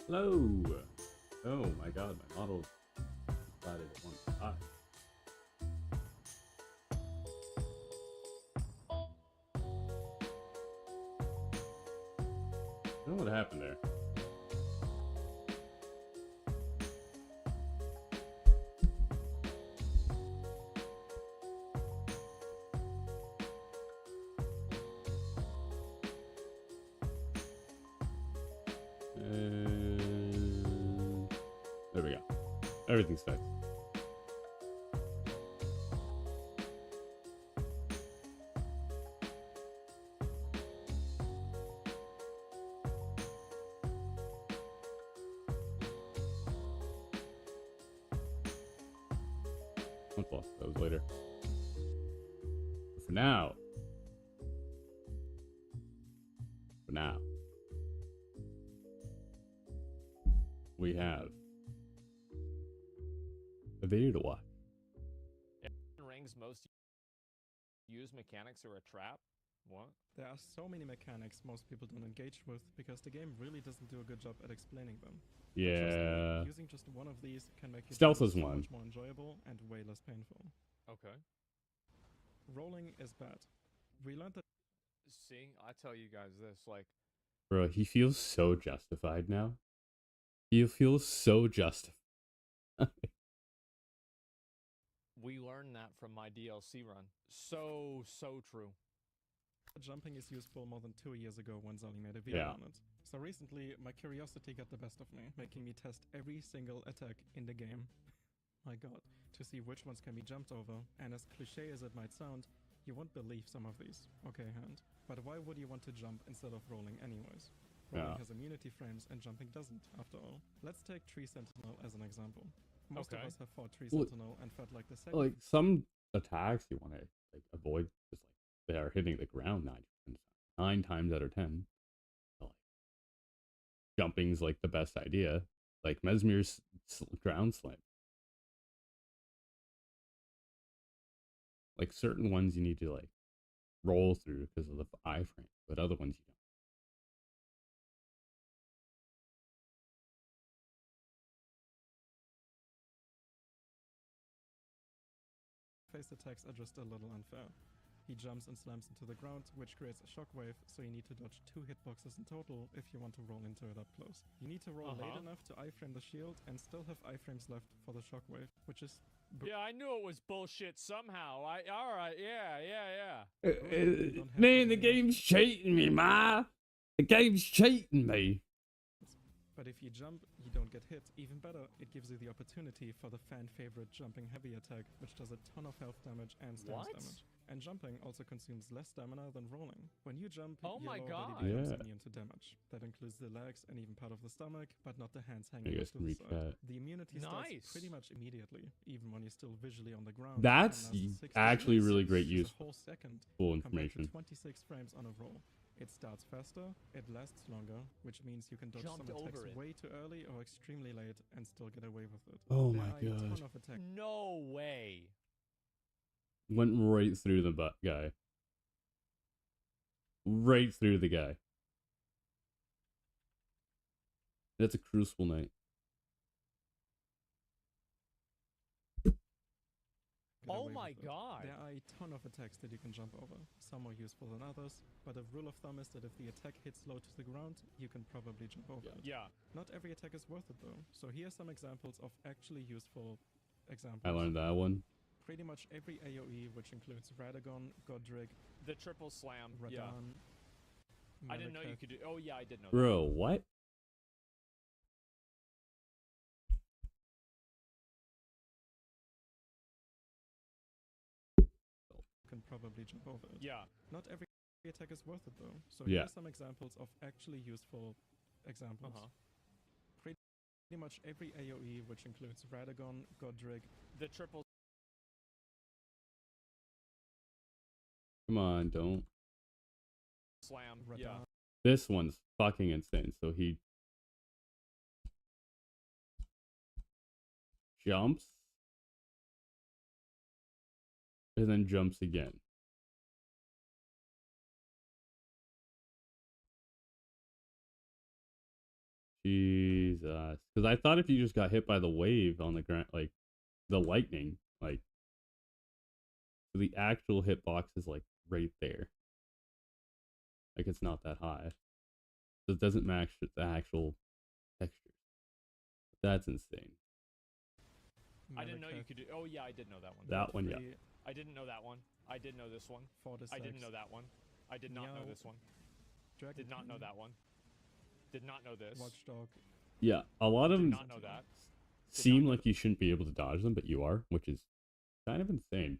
Hello. Oh my god, my model decided it wants to die. I don't know what happened there. There we go. Everything's fixed. I'll plus those later. But for now, we have a video to watch. Rings most used mechanics are a trap. What? There are so many mechanics most people don't engage with because the game really doesn't do a good job at explaining them. Yeah. Using just one of these can make your Stealth journey is so one. much more enjoyable and way less painful. Okay. Rolling is bad. We learned that. See, I tell you guys this, like, Bro, he feels so justified now. He feels so justified. we learned that from my DLC run. So true. Jumping is useful more than 2 years ago when Zolly made a video on it. So recently, my curiosity got the best of me, making me test every single attack in the game. My god, to see which ones can be jumped over, and as cliche as it might sound, you won't believe some of these. Okay, hand. But why would you want to jump instead of rolling anyways? Rolling has immunity frames and jumping doesn't, after all. Let's take Tree Sentinel as an example. Most of us have fought Tree Sentinel and felt like the same. Like some attacks you want to like avoid, just like they are hitting the ground 9 times out of 10. So, like, jumping's like the best idea. Like Mesmer's ground slam. Like certain ones you need to like roll through because of the iframe, but other ones you don't. Face attacks are just a little unfair. He jumps and slams into the ground, which creates a shockwave, so you need to dodge 2 hitboxes in total if you want to roll into it up close. You need to roll late enough to iframe the shield and still have iframes left for the shockwave, which is... Yeah, I knew it was bullshit somehow. Alright, yeah. Man, the game's cheating me, ma. The game's cheating me. But if you jump, you don't get hit. Even better, it gives you the opportunity for the fan-favorite jumping heavy attack, which does a ton of health damage and stance damage. And jumping also consumes less stamina than rolling. When you jump, your lower body becomes immune to damage. That includes the legs and even part of the stomach, but not the hands hanging off to the side. The immunity starts pretty much immediately, even when you're still visually on the ground. That's actually really great use. Whole second, full information. 26 frames on a roll. It starts faster, it lasts longer, which means you can dodge some attacks way too early or extremely late and still get away with it. Oh my god. No way. Went right through the guy. Right through the guy. That's a Crucible Knight. Oh my god. There are a ton of attacks that you can jump over. Some more useful than others, but a rule of thumb is that if the attack hits low to the ground, you can probably jump over it. Yeah. Not every attack is worth it though, so here are some examples of actually useful examples. I learned that one. Pretty much every AoE, which includes Radagon, Godric, the triple slam, Radahn, I didn't know you could do. Oh yeah, I did know. Bro, what? Can probably jump over it. Yeah. Not every attack is worth it though. So here are some examples of actually useful examples. Pretty much every AoE, which includes Radagon, Godric, the triple Come on, don't. Slam, Radahn. This one's fucking insane. So he jumps and then jumps again. Jesus. Because I thought if you just got hit by the wave on the ground, like the lightning, like the actual hitbox is like right there. Like it's not that high. So it doesn't match the actual texture. That's insane. I didn't know you could do. Oh yeah, I did know that one. That one, yeah. I didn't know that one. I did know this one. I didn't know that one. I did not know this one. Did not know that one. Did not know this. Watchdog. Yeah, a lot of Did them not know that. seem like you shouldn't be able to dodge them, but you are, which is kind of insane.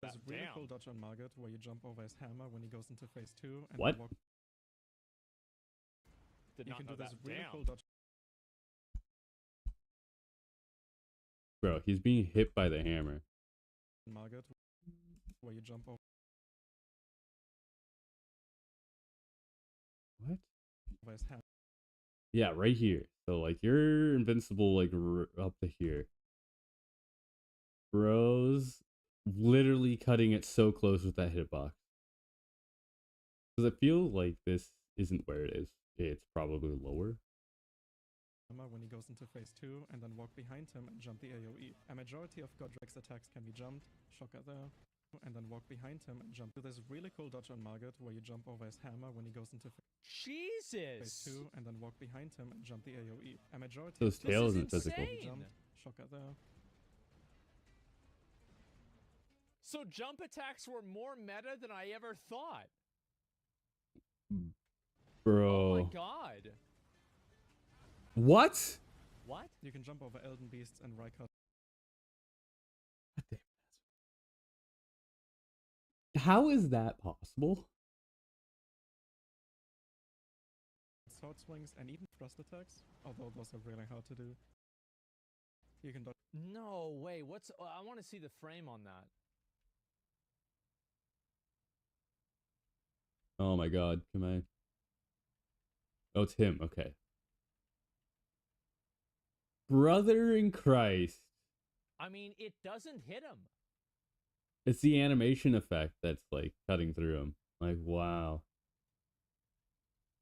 There's a really Damn. cool dodge on Margot where you jump over his hammer when he goes into phase 2. And What? then walk. Did You not can know do this that. really Damn. cool dodge. Bro, he's being hit by the hammer. on Margot where you jump over What? his hammer. Yeah, right here. So like you're invincible like up to here. Bro's literally cutting it so close with that hitbox. Because I feel like this isn't where it is. It's probably lower. When he goes into phase 2 and then walk behind him and jump the AoE. A majority of Godric's attacks can be jumped, shocker there, and then walk behind him and jump. There's a really cool dodge on Margot where you jump over his hammer when he goes into phase Jesus. 2 and then walk behind him and jump the AoE. A majority Those of tails is isn't physical. insane. jump, shocker there. So jump attacks were more meta than I ever thought. Bro. Oh my god. What? What? You can jump over Elden Beasts and Rykard. How is that possible? Sword swings and even thrust attacks, although those are really hard to do. You can dodge. No way. What's? I want to see the frame on that. Oh my god, can I? Oh, it's him. Okay. Brother in Christ. I mean, it doesn't hit him. It's the animation effect that's like cutting through him. Like, wow.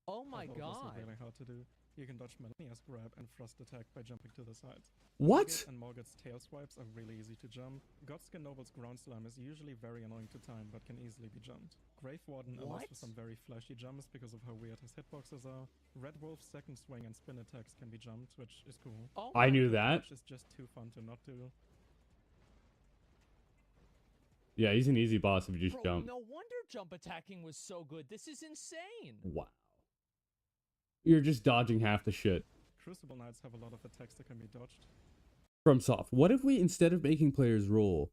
Oh my although those god. are really hard to do. You can dodge Melania's grab and thrust attack by jumping to the sides. What? Margit and Morgoth's tail swipes are really easy to jump. Godskin Noble's ground slam is usually very annoying to time, but can easily be jumped. Grave Warden allows for What? some very flashy jumps because of how weird his hitboxes are. Red Wolf's second swing and spin attacks can be jumped, which is cool. Oh I my knew god. that. Which is just too fun to not do. Yeah, he's an easy boss if you just Bro, jump. no wonder jump attacking was so good. This is insane. Wow. You're just dodging half the shit. Crucible Knights have a lot of attacks that can be dodged. From soft. What if we, instead of making players roll,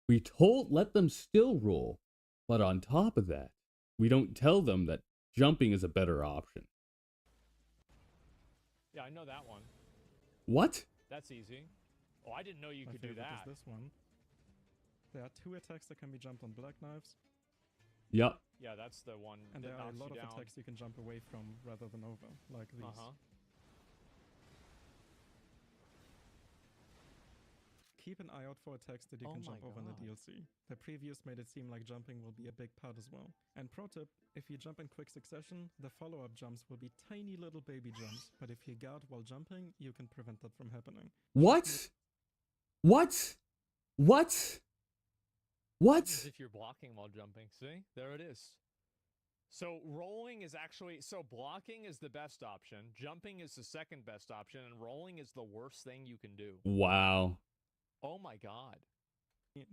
we let them still roll, but on top of that, we don't tell them that jumping is a better option. Yeah, I know that one. What? That's easy. Oh, I didn't know you My could do favorite that. is this one. There are 2 attacks that can be jumped on Black Knives, Yep. Yeah, that's the one and that there are a knocks lot you of down. attacks you can jump away from rather than over, like these. Uh-huh. Keep an eye out for attacks that you Oh can my jump over in the God. DLC. The previews made it seem like jumping will be a big part as well. And pro tip, if you jump in quick succession, the follow-up jumps will be tiny little baby jumps, but if you guard while jumping, you can prevent that from happening. What? What? What? What? As if you're blocking while jumping. See? There it is. So rolling is actually... So blocking is the best option. Jumping is the second best option. And rolling is the worst thing you can do. Wow. Oh my god.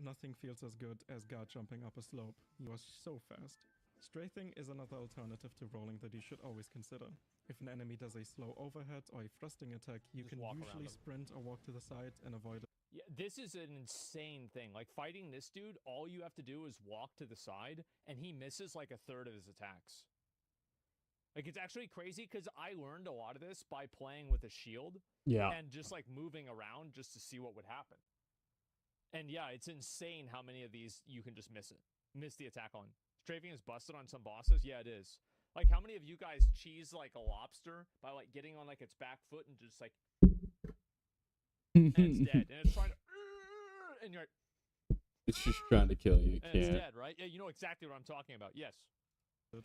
Nothing feels as good as guard jumping up a slope. You are so fast. Strafing is another alternative to rolling that you should always consider. If an enemy does a slow overhead or a thrusting attack, you Just can walk around usually them. sprint or walk to the side and avoid it. Yeah, this is an insane thing. Like, fighting this dude, all you have to do is walk to the side, and he misses like a third of his attacks. Like, it's actually crazy, because I learned a lot of this by playing with a shield, Yeah. and just, like, moving around just to see what would happen. And yeah, it's insane how many of these you can just miss it. Miss the attack on. Strafing is busted on some bosses? Yeah, it is. Like, how many of you guys cheese, like, a lobster by, like, getting on, like, its back foot and just, like... and it's dead. And it's trying to... And you're like... It's just trying to kill you. You And it's can't. dead, right? Yeah, you know exactly what I'm talking about. Yes.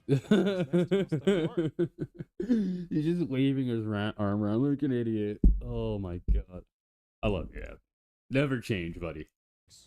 Next boss that He's just waving his arm around like an idiot. Oh my god. I love you. Never change, buddy.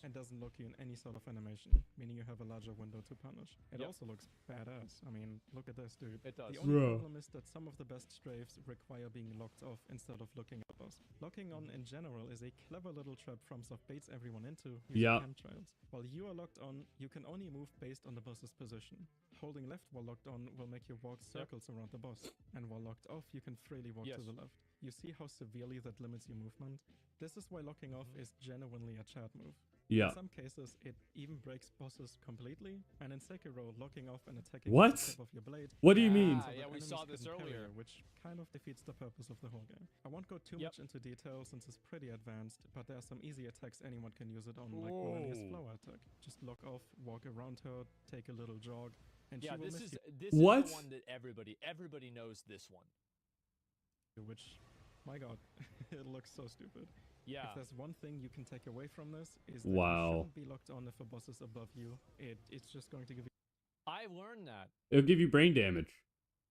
and doesn't lock you in any sort of animation, meaning you have a larger window to punish. It Yep. also looks badass. I mean, look at this, dude. It does. The only Bruh. problem is that some of the best strafes require being locked off instead of looking at us. Locking on in general is a clever little trap FromSoft baits everyone into using Yeah. chemtrails. While you are locked on, you can only move based on the boss's position. Holding left while locked on will make you walk circles around the boss, and while locked off, you can freely walk to Yes. the left. You see how severely that limits your movement? This is why locking off is genuinely a chat move. Yeah. In some cases, it even breaks bosses completely, and in Sekiro, locking off and attacking What? with the tip of your blade. What do you mean? Ah, so that yeah, we enemies saw this couldn't parry earlier. you, which kind of defeats the purpose of the whole game. I won't go too Yep. much into detail since it's pretty advanced, but there are some easy attacks anyone can use it on, like Millennia's Whoa. flower attack. Just lock off, walk around her, take a little jog, and Yeah, she will this miss is this What? is the one that everybody knows this one. you, which, my god, it looks so stupid. Yeah. If there's one thing you can take away from this, is that Wow. you shouldn't be locked on if a boss is above you. It's just going to give you I learned that. It'll give you brain damage.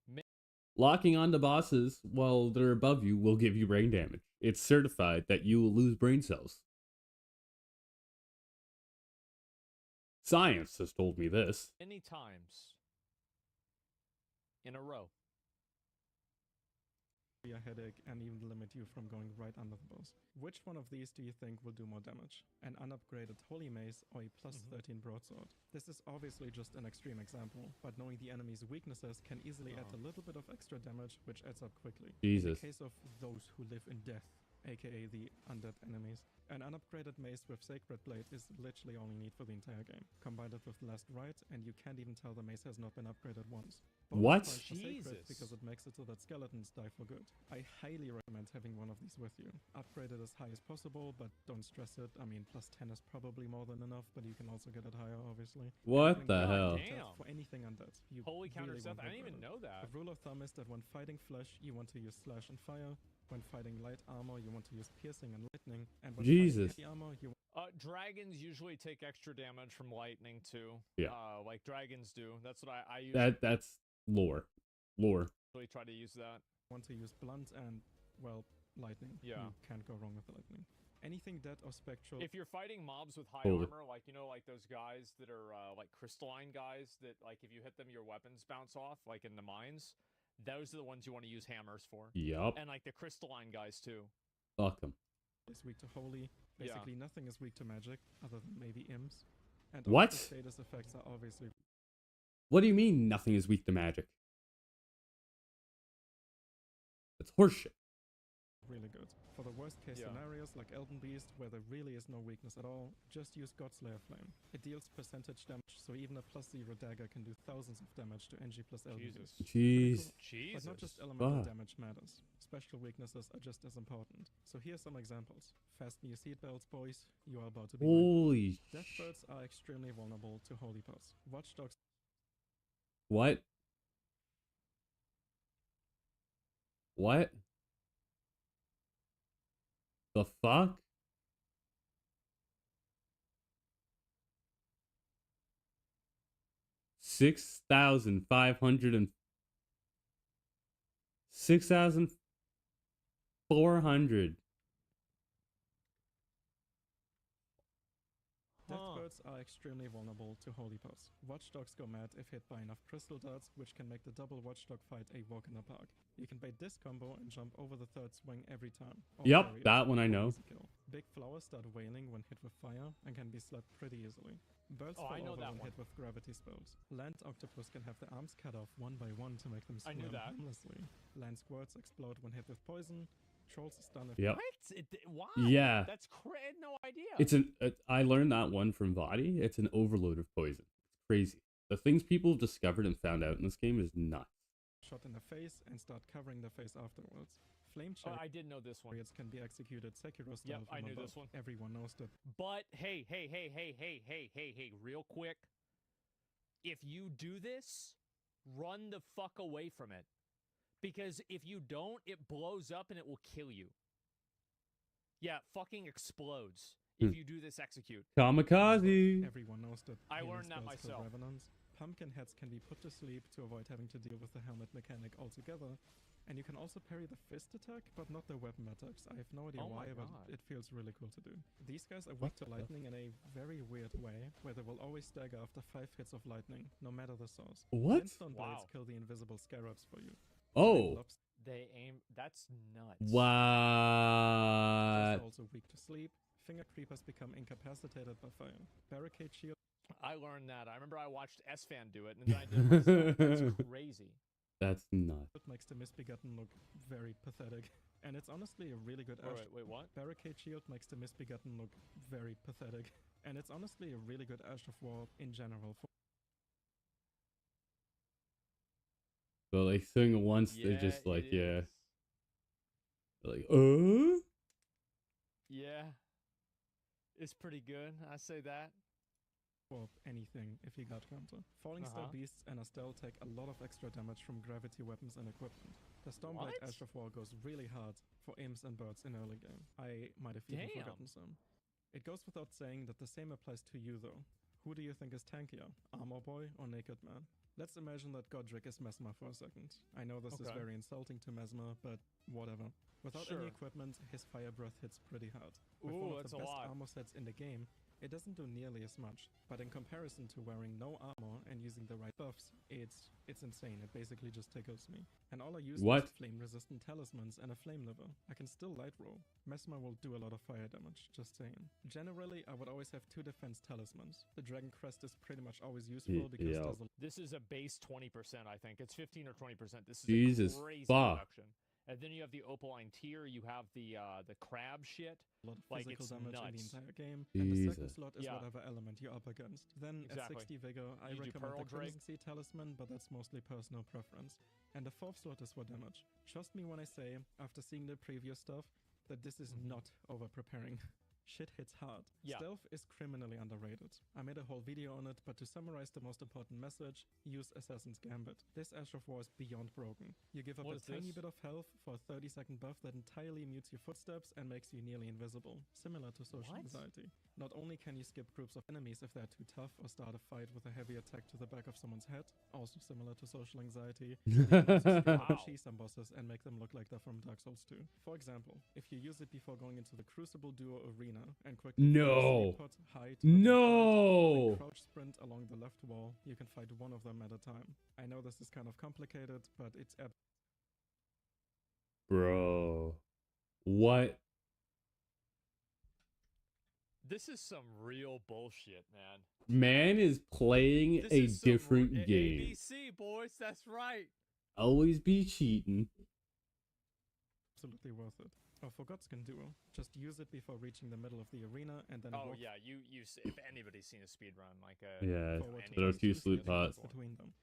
Ma- Locking onto bosses while they're above you will give you brain damage. It's certified that you will lose brain cells. Science has told me this. Many times in a row. a headache and even limit you from going right under the boss. Which one of these do you think will do more damage? An unupgraded Holy Mace or a plus 13 Broadsword? This is obviously just an extreme example, but knowing the enemy's weaknesses can easily add a little bit of extra damage, which adds up quickly. Jesus. In the case of those who live in death, aka the undead enemies, an unupgraded mace with Sacred Blade is literally all you need for the entire game. Combine it with Last Rite, and you can't even tell the mace has not been upgraded once. Bonus What? points for Sacred Jesus. because it makes it so that skeletons die for good. I highly recommend having one of these with you. Upgrade it as high as possible, but don't stress it. I mean, plus 10 is probably more than enough, but you can also get it higher, obviously. What Having the God hell? Damn. For anything undead. You Holy counter really stuff. won't I didn't even regret it. know that. The rule of thumb is that when fighting flesh, you want to use slash and fire. When fighting light armor, you want to use piercing and lightning. And when Jesus. fighting heavy armor, you Dragons usually take extra damage from lightning too. Yeah. Like dragons do. That's what I That's lore. Lore. usually try to use that. want to use blunt and, well, lightning. Yeah. You can't go wrong with lightning. Anything dead or spectral. If you're fighting mobs with high Hold it. armor, like like those guys that are like crystalline guys that like if you hit them, your weapons bounce off, like in the mines. Those are the ones you want to use hammers for. Yup. And like the crystalline guys too. Fuck them. is weak to holy. Yeah. Basically, nothing is weak to magic, other than maybe imps. And What? all of the status effects are obviously What do you mean nothing is weak to magic? That's horseshit. really good. For the worst case Yeah. scenarios like Elden Beast, where there really is no weakness at all, just use Godslayer Flame. It deals percentage damage, so even a +0 dagger can do thousands of damage to NG plus Elden Jesus. Beast. Jeez. Jesus. But not just elemental Fuck. damage matters. Special weaknesses are just as important. So here are some examples. Fasten your seatbelts, boys. You are about to be Holy Death birds are extremely vulnerable to holy pass. Watchdogs What? What? The fuck? $6,400. Deathbirds are extremely vulnerable to holy pass. Watchdogs go mad if hit by enough crystal darts, which can make the double watchdog fight a walk in the park. You can bait this combo and jump over the third swing every time. or Yep, parry it that one I for know. easy kill. Big flowers start wailing when hit with fire and can be slapped pretty easily. Birds Oh, I fall know over that when one. hit with gravity spells. Land octopus can have their arms cut off one by one to make them I swim knew that. harmlessly. Land squirts explode when hit with poison. Trolls stun if Yep. What? Why? Yeah. That's I had no idea. It's I learned that one from Vadi. It's an overload of poison. It's crazy. The things people have discovered and found out in this game is nuts. shot in the face and start covering their face afterwards. Flame Oh, chariots I did know this one. can be executed Sekiro style Yep, from I knew above. this one. Everyone knows that. But hey, real quick. If you do this, run the fuck away from it. Because if you don't, it blows up and it will kill you. Yeah, it fucking explodes if you do this execute. Kamikaze. Everyone knows that. I healing learned that spells kill myself. Revenants. pumpkin heads can be put to sleep to avoid having to deal with the helmet mechanic altogether. And you can also parry the fist attack, but not the weapon attacks. I have no idea Oh my why, but God. it feels really cool to do. These guys are weak to lightning in a very weird way, where they will always stagger after 5 hits of lightning, no matter the source. What? Flintstone Wow. blades kill the invisible scarabs for you. Oh. They aim. That's nuts. What? Are also weak to sleep. Finger creepers become incapacitated by fire. Barricade shield I learned that. I remember I watched S-Fan do it, and then I did it myself. That's crazy. That's nuts. makes the Misbegotten look very pathetic. And it's honestly a really good Oh, Ash. wait, what? Barricade shield makes the Misbegotten look very pathetic. And it's honestly a really good Ash of War in general. But like swing once, Yeah, they're just like, it yeah. is. They're like, Yeah. It's pretty good. I say that. For anything if you got counter. Falling Star Beasts and Astel take a lot of extra damage from gravity weapons and equipment. The Stormblade What? Ash of War goes really hard for imps and birds in early game. I might have even forgotten some. It goes without saying that the same applies to you though. Who do you think is tankier, Armor Boy or Naked Man? Let's imagine that Godric is Mesmer for a second. I know this is very insulting to Mesmer, but whatever. Without any equipment, his fire breath hits pretty hard. With one of the best armor sets in the game, it doesn't do nearly as much, but in comparison to wearing no armor and using the right buffs, it's insane. It basically just tickles me. And all I use is flame-resistant talismans and a flame liver. I can still light roll. Mesmer will do a lot of fire damage, just saying. Generally, I would always have 2 defense talismans. The Dragon Crest is pretty much always useful because there's a... This is a base 20%, I think. It's 15 or 20%. This is Jesus a crazy reduction. And then you have the Opaline Tier, you have the crab shit. A lot of physical damage in the entire game. Jesus. And the second slot is whatever element you're up against. Then at 60 vigor, I recommend the Crimson Sea Talisman, but that's mostly personal preference. And the 4th slot is for damage. Trust me when I say, after seeing the previous stuff, that this is not over-preparing. Shit hits hard. Stealth is criminally underrated. I made a whole video on it, but to summarize the most important message, use Assassin's Gambit. This Ash of War is beyond broken. You give up a tiny bit of health for a 30-second buff that entirely mutes your footsteps and makes you nearly invisible, similar to social anxiety. Not only can you skip groups of enemies if they're too tough or start a fight with a heavy attack to the back of someone's head, also similar to social anxiety, you can also cheese some bosses and make them look like they're from Dark Souls 2. For example, if you use it before going into the Crucible Duo Arena and quickly put high to crouch sprint along the left wall, you can fight one of them at a time. I know this is kind of complicated, but it's bro, what? This is some real bullshit, man. Man is playing a different game. ABC, boys, that's right. Always be cheating. Absolutely worth it. Oh, for Godskin Duo, just use it before reaching the middle of the arena and then walk. Yeah, you if anybody's seen a speedrun, like there are 2 sleep pots between them.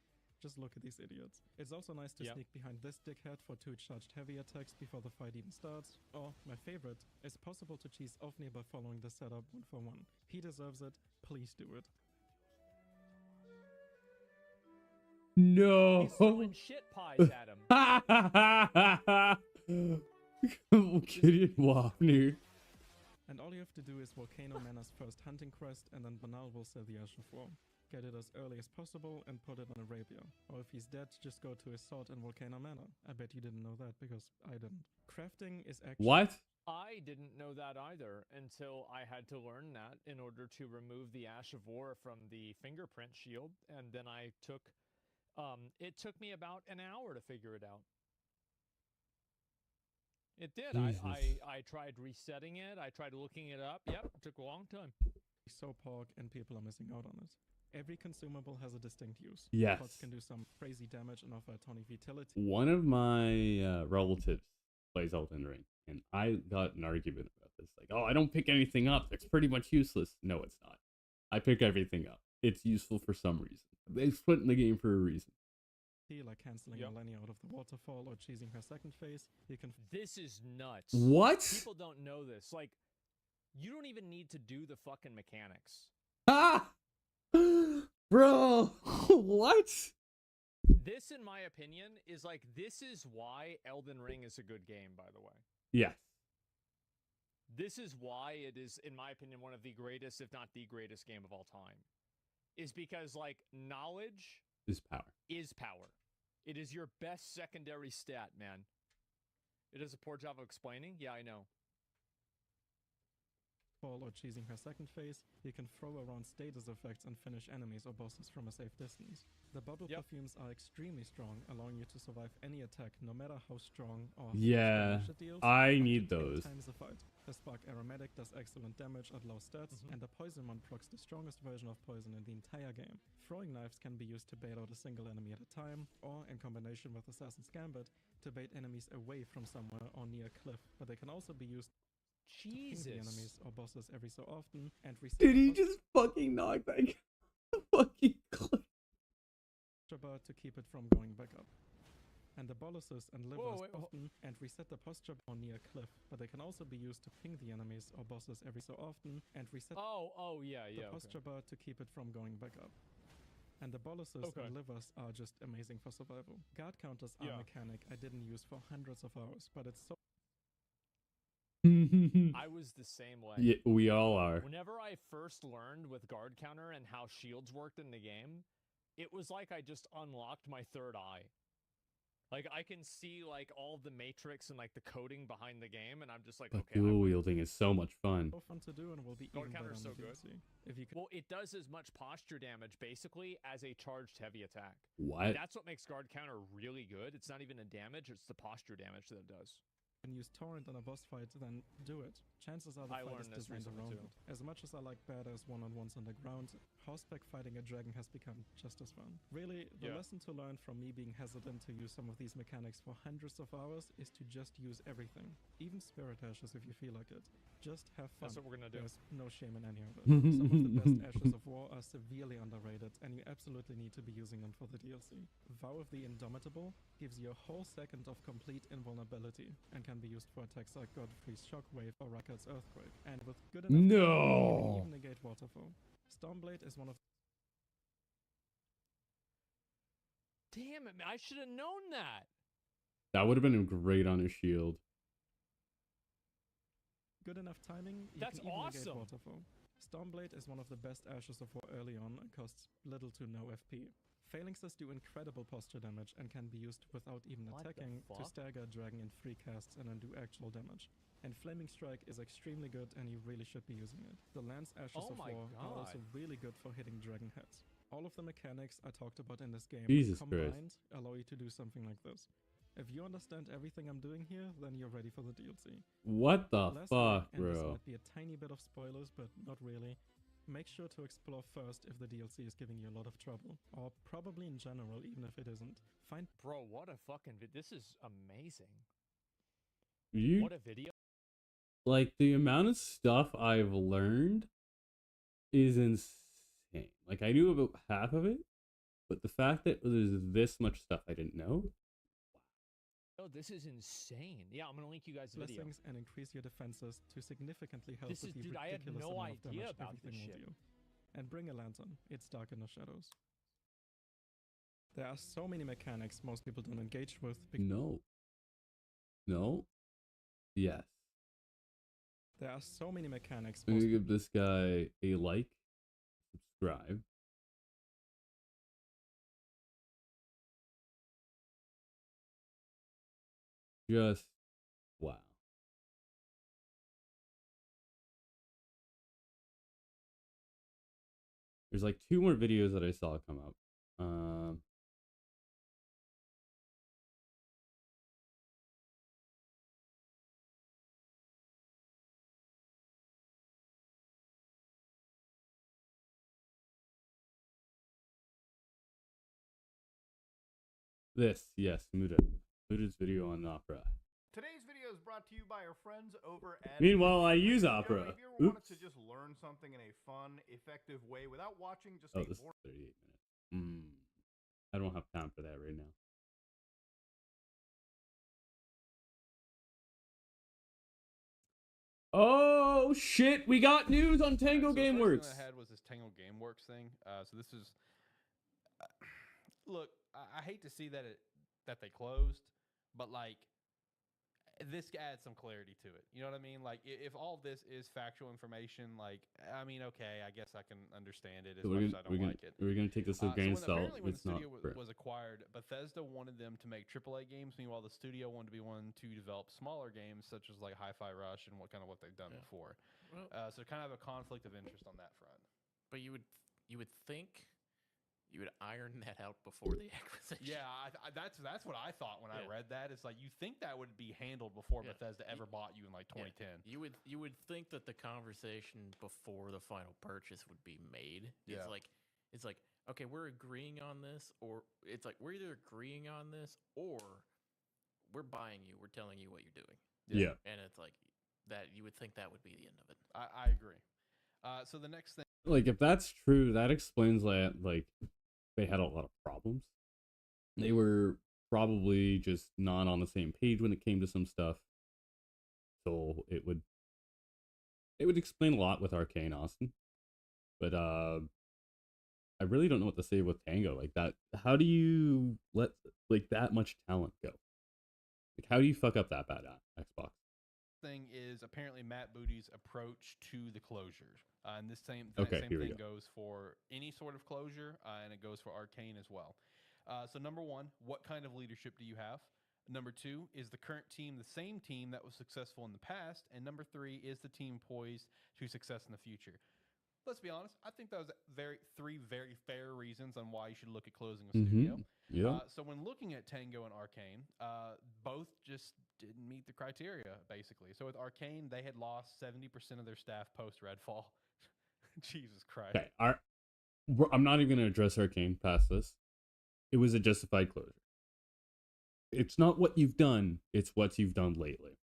Just look at these idiots. It's also nice to sneak behind this dickhead for 2 charged heavy attacks before the fight even starts. Or, my favorite, it's possible to cheese Ofni by following the setup 1 for 1. He deserves it, please do it. No! He's throwing shit pies at him. Gideon Wapner. And all you have to do is Volcano Mana's first hunting quest, and then Banal will sell the Ash of War. Get it as early as possible and put it on Arabia. Or if he's dead, just go to his sword in Volcano Manor. I bet you didn't know that, because I didn't. Crafting is actually... What? I didn't know that either until I had to learn that in order to remove the Ash of War from the fingerprint shield, and then I took... it took me about an hour to figure it out. It did. I tried resetting it. I tried looking it up. Yep, it took a long time. So pork, and people are missing out on it. Every consumable has a distinct use. Yes. Pots can do some crazy damage and offer a ton of utility. One of my relatives plays Elden Ring, and I got an argument about this. Like, oh, I don't pick anything up. It's pretty much useless. No, it's not. I pick everything up. It's useful for some reason. They put in the game for a reason. Like canceling Eleni out of the waterfall or cheesing her second phase. You can. This is nuts. What? People don't know this. Like, you don't even need to do the fucking mechanics. Ah! Bro, what? This, in my opinion, is like, this is why Elden Ring is a good game, by the way. Yes. This is why it is, in my opinion, one of the greatest, if not the greatest game of all time. is because like knowledge Is power. is power. It is your best secondary stat, man. It is a poor job of explaining. Yeah, I know. Ball or cheesing her second phase, you can throw around status effects and finish enemies or bosses from a safe distance. The bubble perfumes are extremely strong, allowing you to survive any attack, no matter how strong or Yeah, damage it deals. I up to need 10 those. times the fight. The Spark Aromatic does excellent damage at low stats, and the Poison one procs the strongest version of poison in the entire game. Throwing knives can be used to bait out a single enemy at a time, or in combination with Assassin's Gambit, to bait enemies away from somewhere or near a cliff, but they can also be used to ping the enemies or bosses every so often and reset. Did he just fucking knock that fucking clip? Bar to keep it from going back up. And the boluses and livers often and reset the posture bar near a cliff, but they can also be used to ping the enemies or bosses every so often and reset the posture bar to keep it from going back up. And the boluses and livers are just amazing for survival. Guard counters are a mechanic I didn't use for hundreds of hours, but it's so I was the same way. Yeah, we all are. Whenever I first learned with guard counter and how shields worked in the game, it was like I just unlocked my third eye. Like, I can see, like, all the matrix and, like, the coding behind the game, and I'm just like, But okay. dual wielding is so much fun. so fun to do and will be Guard even better counter's on so the good. DLC. If you Well, it does as much posture damage, basically, as a charged heavy attack. What? That's what makes guard counter really good. It's not even a damage, it's the posture damage that it does. can use torrent in a boss fight, then do it. Chances are the I fight is learned this designed recently, around too. it. As much as I like badass one-on-ones on the ground, horseback fighting a dragon has become just as fun. Really, the lesson to learn from me being hesitant to use some of these mechanics for hundreds of hours is to just use everything. Even spirit ashes if you feel like it. Just have fun. That's what we're gonna do. There's no shame in any of it. Some of the best ashes of war are severely underrated, and you absolutely need to be using them for the DLC. Vow of the Indomitable gives you a whole second of complete invulnerability, and can be used for attacks like Godfrey's Shockwave or Rakat's Earthquake. And with good enough timing, you can even negate Waterfall. Stormblade is one of Damn it, man. I should have known that. That would have been great on his shield. good enough timing, you That's can even negate awesome. Waterfall. Stormblade is one of the best Ashes of War early on and costs little to no FP. Phalanxes do incredible posture damage and can be used without even What the attacking to fuck? stagger a dragon in 3 casts and then do actual damage. And Flaming Strike is extremely good and you really should be using it. The Lance Ashes Oh of my War are also God. really good for hitting dragon heads. All of the mechanics I talked about in this game Jesus combined allow you to do something like this. If you understand everything I'm doing here, then you're ready for the DLC. What the Lastly, fuck, and this bro? might be a tiny bit of spoilers, but not really. Make sure to explore first if the DLC is giving you a lot of trouble, or probably in general, even if it isn't. Find Bro, what a fucking this is amazing. You What a video. like the amount of stuff I've learned is insane. Like I knew about half of it, but the fact that there's this much stuff I didn't know. Oh, this is insane. Yeah, I'm gonna link you guys the video. blessings and increase your defenses to significantly help This with is- the dude, I had ridiculous no amount of idea damage about this everything will shit. do. And bring a lantern. It's dark in the shadows. There are so many mechanics most people don't engage with because No. No. Yes. there are so many mechanics I'm most gonna give this guy a like, subscribe. Just wow. There's like 2 more videos that I saw come up. This, yes, Muda. Muda's video on Opera. Today's video is brought to you by our friends over at... Meanwhile, I use Ladies and Opera. gentlemen, If you ever wanted Oops. to just learn something in a fun, effective way without watching just Oh, a this is boring 38 minutes. I don't have time for that right now. Oh shit! We got news on Tango So the first GameWorks. thing I had was this Tango GameWorks thing. So this is, look, I hate to see that that they closed, but like, this adds some clarity to it. You know what I mean? Like, if all this is factual information, like, I mean, okay, I guess I can understand it as So much as I don't like it. we're gonna take this with a grain of salt. Apparently when the It's not studio correct. was acquired, Bethesda wanted them to make AAA games. Meanwhile, the studio wanted to be one to develop smaller games such as like Hi-Fi Rush and what they've done before. Well, So kind of a conflict of interest on that front. but you would think you would iron that out before the acquisition. Yeah, that's what I thought when I Yeah. read that. It's like you think that would be handled before Yeah. Bethesda ever bought you in like 2010. You would think that the conversation before the final purchase would be made. Yeah. It's like okay, we're agreeing on this, or it's like we're either agreeing on this or we're buying you. We're telling you what you're doing. Yeah. And it's like that. You would think that would be the end of it. I agree. So the next thing. Like if that's true, that explains that like they had a lot of problems. They were probably just not on the same page when it came to some stuff. So it would explain a lot with Arcane, Austin. But I really don't know what to say with Tango. Like that, how do you let like that much talent go? Like how do you fuck up that bad at Xbox? Thing is apparently Matt Booty's approach to the closure, and this same Okay, same here we thing go. goes for any sort of closure, and it goes for Arcane as well. So number one, what kind of leadership do you have? Number two, is the current team the same team that was successful in the past? And number three, is the team poised to success in the future? Let's be honest. I think that was three very fair reasons on why you should look at closing a studio. Yeah. So when looking at Tango and Arcane, both just didn't meet the criteria, basically. So with Arcane, they had lost 70% of their staff post Redfall. Jesus Christ. Okay. I'm not even gonna address Arcane past this. It was a justified closure. It's not what you've done, it's what you've done lately.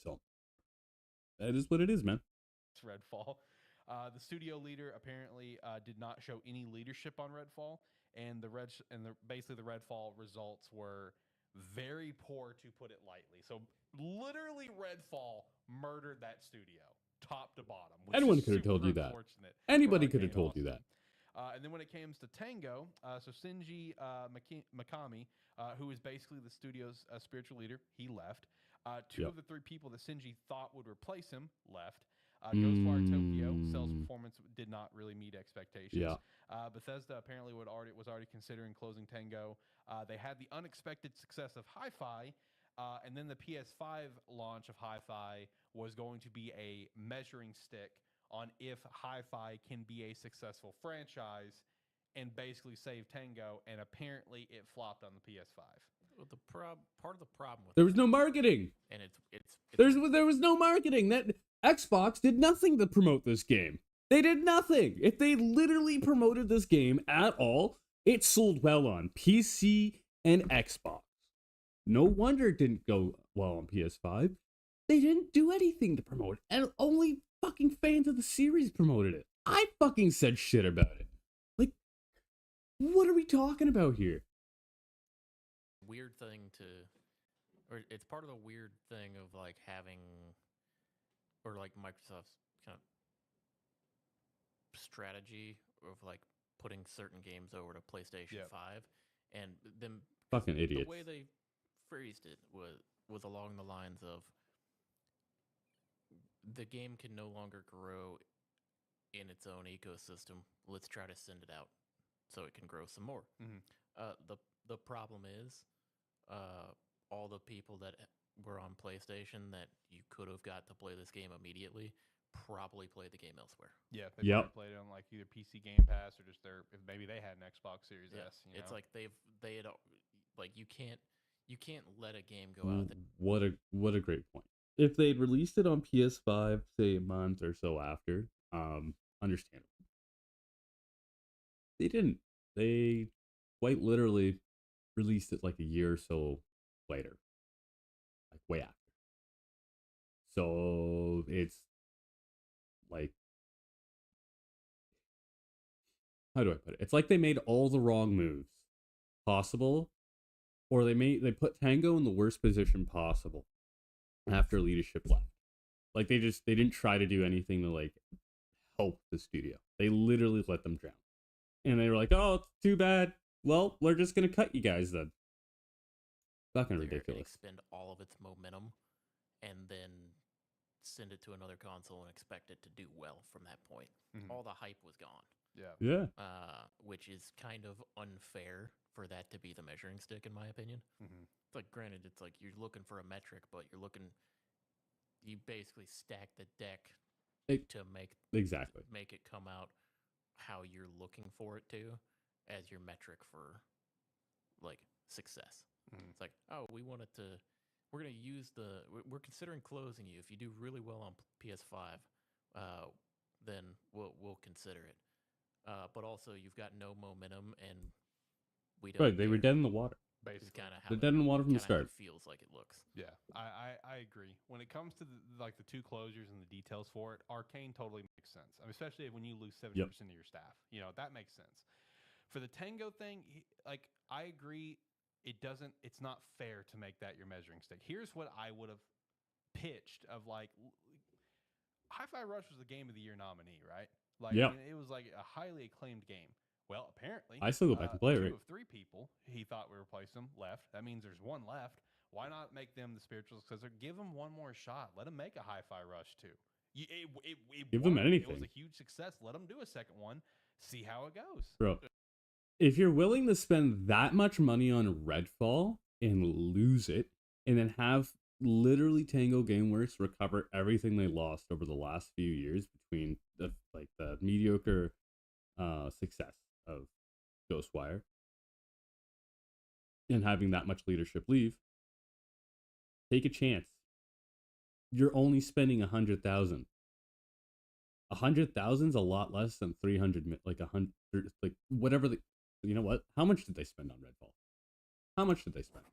So that is what it is, man. Redfall. The studio leader apparently did not show any leadership on Redfall, and basically the Redfall results were very poor, to put it lightly. So literally, Redfall murdered that studio, top to bottom. which Anyone is could have told super you that. unfortunate Anybody for could have Arcane told you that. Austin. And then when it comes to Tango, so Shinji Mikami, who is basically the studio's spiritual leader, he left. Two Yep. of the three people that Shinji thought would replace him left. Ghostwire Tokyo sales performance did not really meet expectations. Yeah. Bethesda apparently was already considering closing Tango. They had the unexpected success of Hi-Fi, and then the PS5 launch of Hi-Fi was going to be a measuring stick on if Hi-Fi can be a successful franchise and basically save Tango, and apparently it flopped on the PS5. Well, part of the problem with There was that, no marketing. and it's There was no marketing. That Xbox did nothing to promote this game. They did nothing. If they literally promoted this game at all, it sold well on PC and Xbox. No wonder it didn't go well on PS5. They didn't do anything to promote it, and only fucking fans of the series promoted it. I fucking said shit about it. Like, what are we talking about here? weird thing to, or it's part of the weird thing of like having, or like Microsoft's kind of strategy of like putting certain games over to PlayStation 5, and them Fucking idiots. The way they phrased it was along the lines of the game can no longer grow in its own ecosystem. Let's try to send it out so it can grow some more. The problem is all the people that were on PlayStation that you could have got to play this game immediately probably played the game elsewhere. Yeah, they Yep. probably played it on like either PC Game Pass or just maybe they had an Xbox Series S. You know? It's like they had like you can't let a game go out there. What a great point. If they'd released it on PS5, say a month or so after, understandable. They didn't. They quite literally released it like a year or so later. Like way after. So it's like, how do I put it? It's like they made all the wrong moves possible, or they put Tango in the worst position possible after leadership left. Like they didn't try to do anything to like help the studio. They literally let them drown. And they were like, "Oh, too bad. Well, we're just gonna cut you guys then." Fucking there and ridiculous. expend all of its momentum and then send it to another console and expect it to do well from that point. All the hype was gone. Yeah. Which is kind of unfair for that to be the measuring stick, in my opinion. It's like, granted, it's like you're looking for a metric, but you basically stack the deck to make it come out how you're looking for it to as your metric for like success. It's like, oh, we're gonna use we're considering closing you if you do really well on PS5, then we'll consider it. But also, you've got no momentum, and we don't. Right, they were care. dead in the water. Basically, kind of how They're dead in the water from the start. It feels like it looks. Yeah, I agree. When it comes to the two closures and the details for it, Arcane totally makes sense. I mean, especially when you lose 70% of your staff. You know, that makes sense. For the Tango thing, like, I agree. It's not fair to make that your measuring stick. Here's what I would have pitched of, like, Hi-Fi Rush was the Game of the Year nominee, right? Like, it was like a highly acclaimed game. Well, apparently, I still go back and play it. 2 of 3 people he thought we replaced them left. That means there's 1 left. Why not make them the spiritual successor? Give them 1 more shot. Let them make a Hi-Fi Rush 2. Give them anything. It was a huge success. Let them do a second one. See how it goes. Bro, if you're willing to spend that much money on Redfall and lose it, and then have literally Tango Gameworks recover everything they lost over the last few years between the mediocre success of Ghostwire and having that much leadership leave, take a chance. You're only spending 100,000. 100,000's a lot less than 300, like 100, like whatever the. You know what? How much did they spend on Redfall? How much did they spend?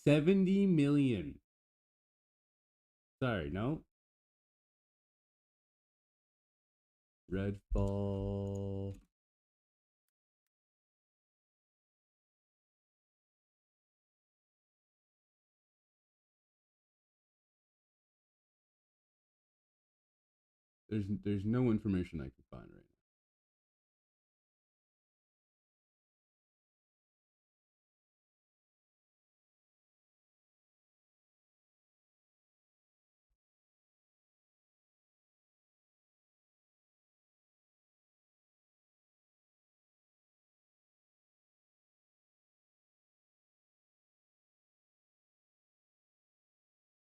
$70 million. Sorry, no. Redfall. There's no information I can find right now.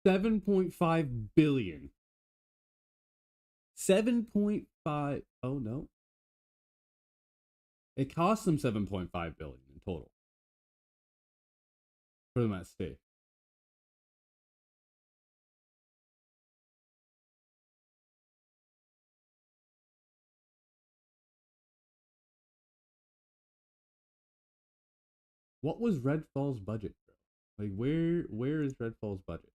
$7.5 billion. 7.5. Oh no. It cost them $7.5 billion in total. For them at stake. What was Redfall's budget, bro? Like where is Redfall's budget?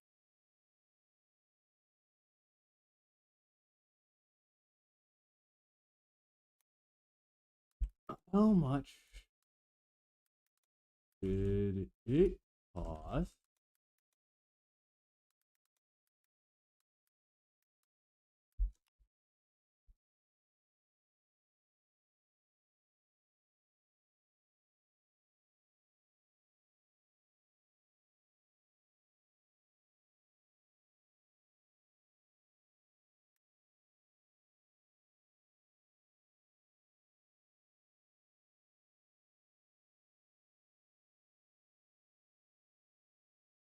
How much did it cost?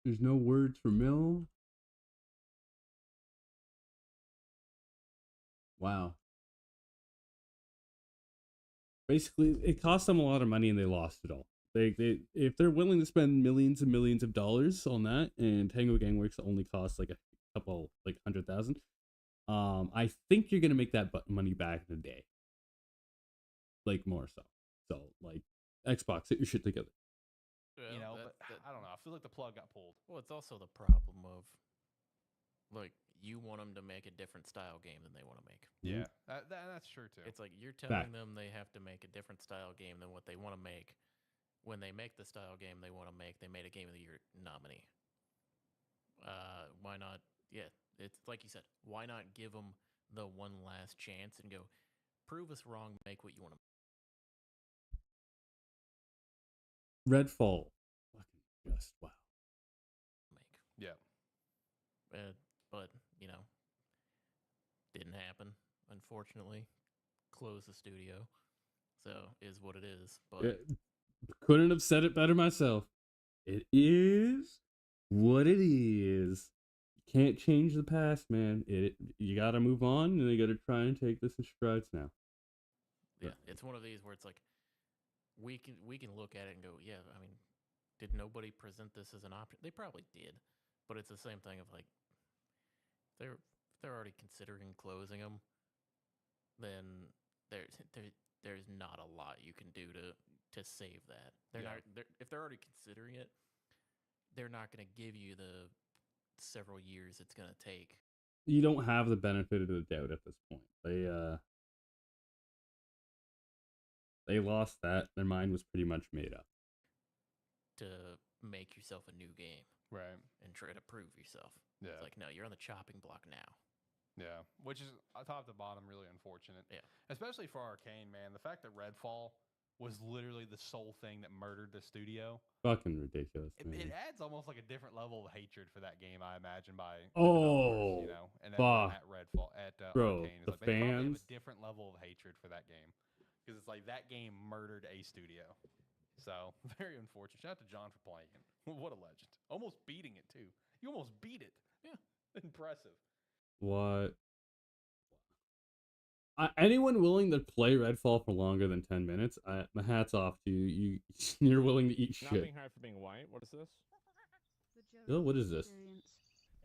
There's no words for mill. Wow. Basically, it cost them a lot of money and they lost it all. They if they're willing to spend millions and millions of dollars on that, and Tango Gangworks only costs like a couple, like 100,000, I think you're gonna make that money back in a day. Like more so. So like Xbox, get your shit together. You know, but I don't know. I feel like the plug got pulled. Well, it's also the problem of, like, you want them to make a different style game than they want to make. Yeah, that's true too. It's like you're telling them they have to make a different style game than what they want to make. When they make the style game they want to make, they made a Game of the Year nominee. Why not? Yeah, it's like you said. Why not give them the one last chance and go prove us wrong, make what you want to Redfall, fucking just wow. make? Yeah. But you know, didn't happen. Unfortunately, closed the studio. So is what it is. But Couldn't have said it better myself. It is what it is. You can't change the past, man. You gotta move on, and you gotta try and take this in strides now. yeah, it's one of these where it's like we can look at it and go, yeah. I mean, did nobody present this as an option? They probably did, but it's the same thing of like they're already considering closing them. Then there's not a lot you can do to save that. If they're already considering it, they're not going to give you the several years it's going to take. You don't have the benefit of the doubt at this point. They lost that. Their mind was pretty much made up to make yourself a new game, Right. and try to prove yourself. Yeah. It's like, no, you're on the chopping block now. Yeah, which is top to bottom really unfortunate. Yeah, especially for Arcane, man. The fact that Redfall was literally the sole thing that murdered the studio. Fucking ridiculous. It adds almost like a different level of hatred for that game, I imagine, by the Oh, developers, you know, and fuck. at Redfall at Bro, Arcane. It's the like they probably have fans. a different level of hatred for that game because it's like that game murdered a studio. So very unfortunate. Shout out to John for playing it. What a legend! Almost beating it too. You almost beat it. Yeah, impressive. What? Anyone willing to play Redfall for longer than 10 minutes, my hat's off to you. You're willing to eat Not shit. being hired for being white. What is this? Bill, what is this?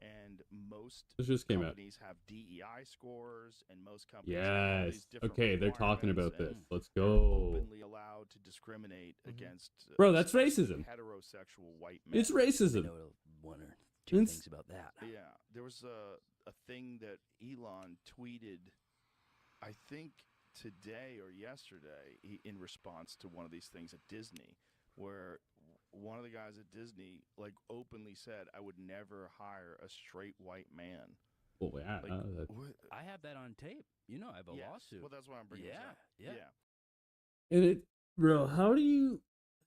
And most This just came out. companies have DEI scores, and most companies have all Yes. these different Okay, they're talking about requirements, this. and Let's they're go. openly allowed to discriminate against Bro, that's especially racism. heterosexual white men. It's racism. I know one or two It's- things about that. Yeah, there was a thing that Elon tweeted, I think today or yesterday, in response to one of these things at Disney, where one of the guys at Disney like openly said, "I would never hire a straight white man." Oh, yeah. Like, what? I have that on tape. You know, I have a Yes. lawsuit. Well, that's why I'm bringing this up. Yeah. And it, bro, how do you,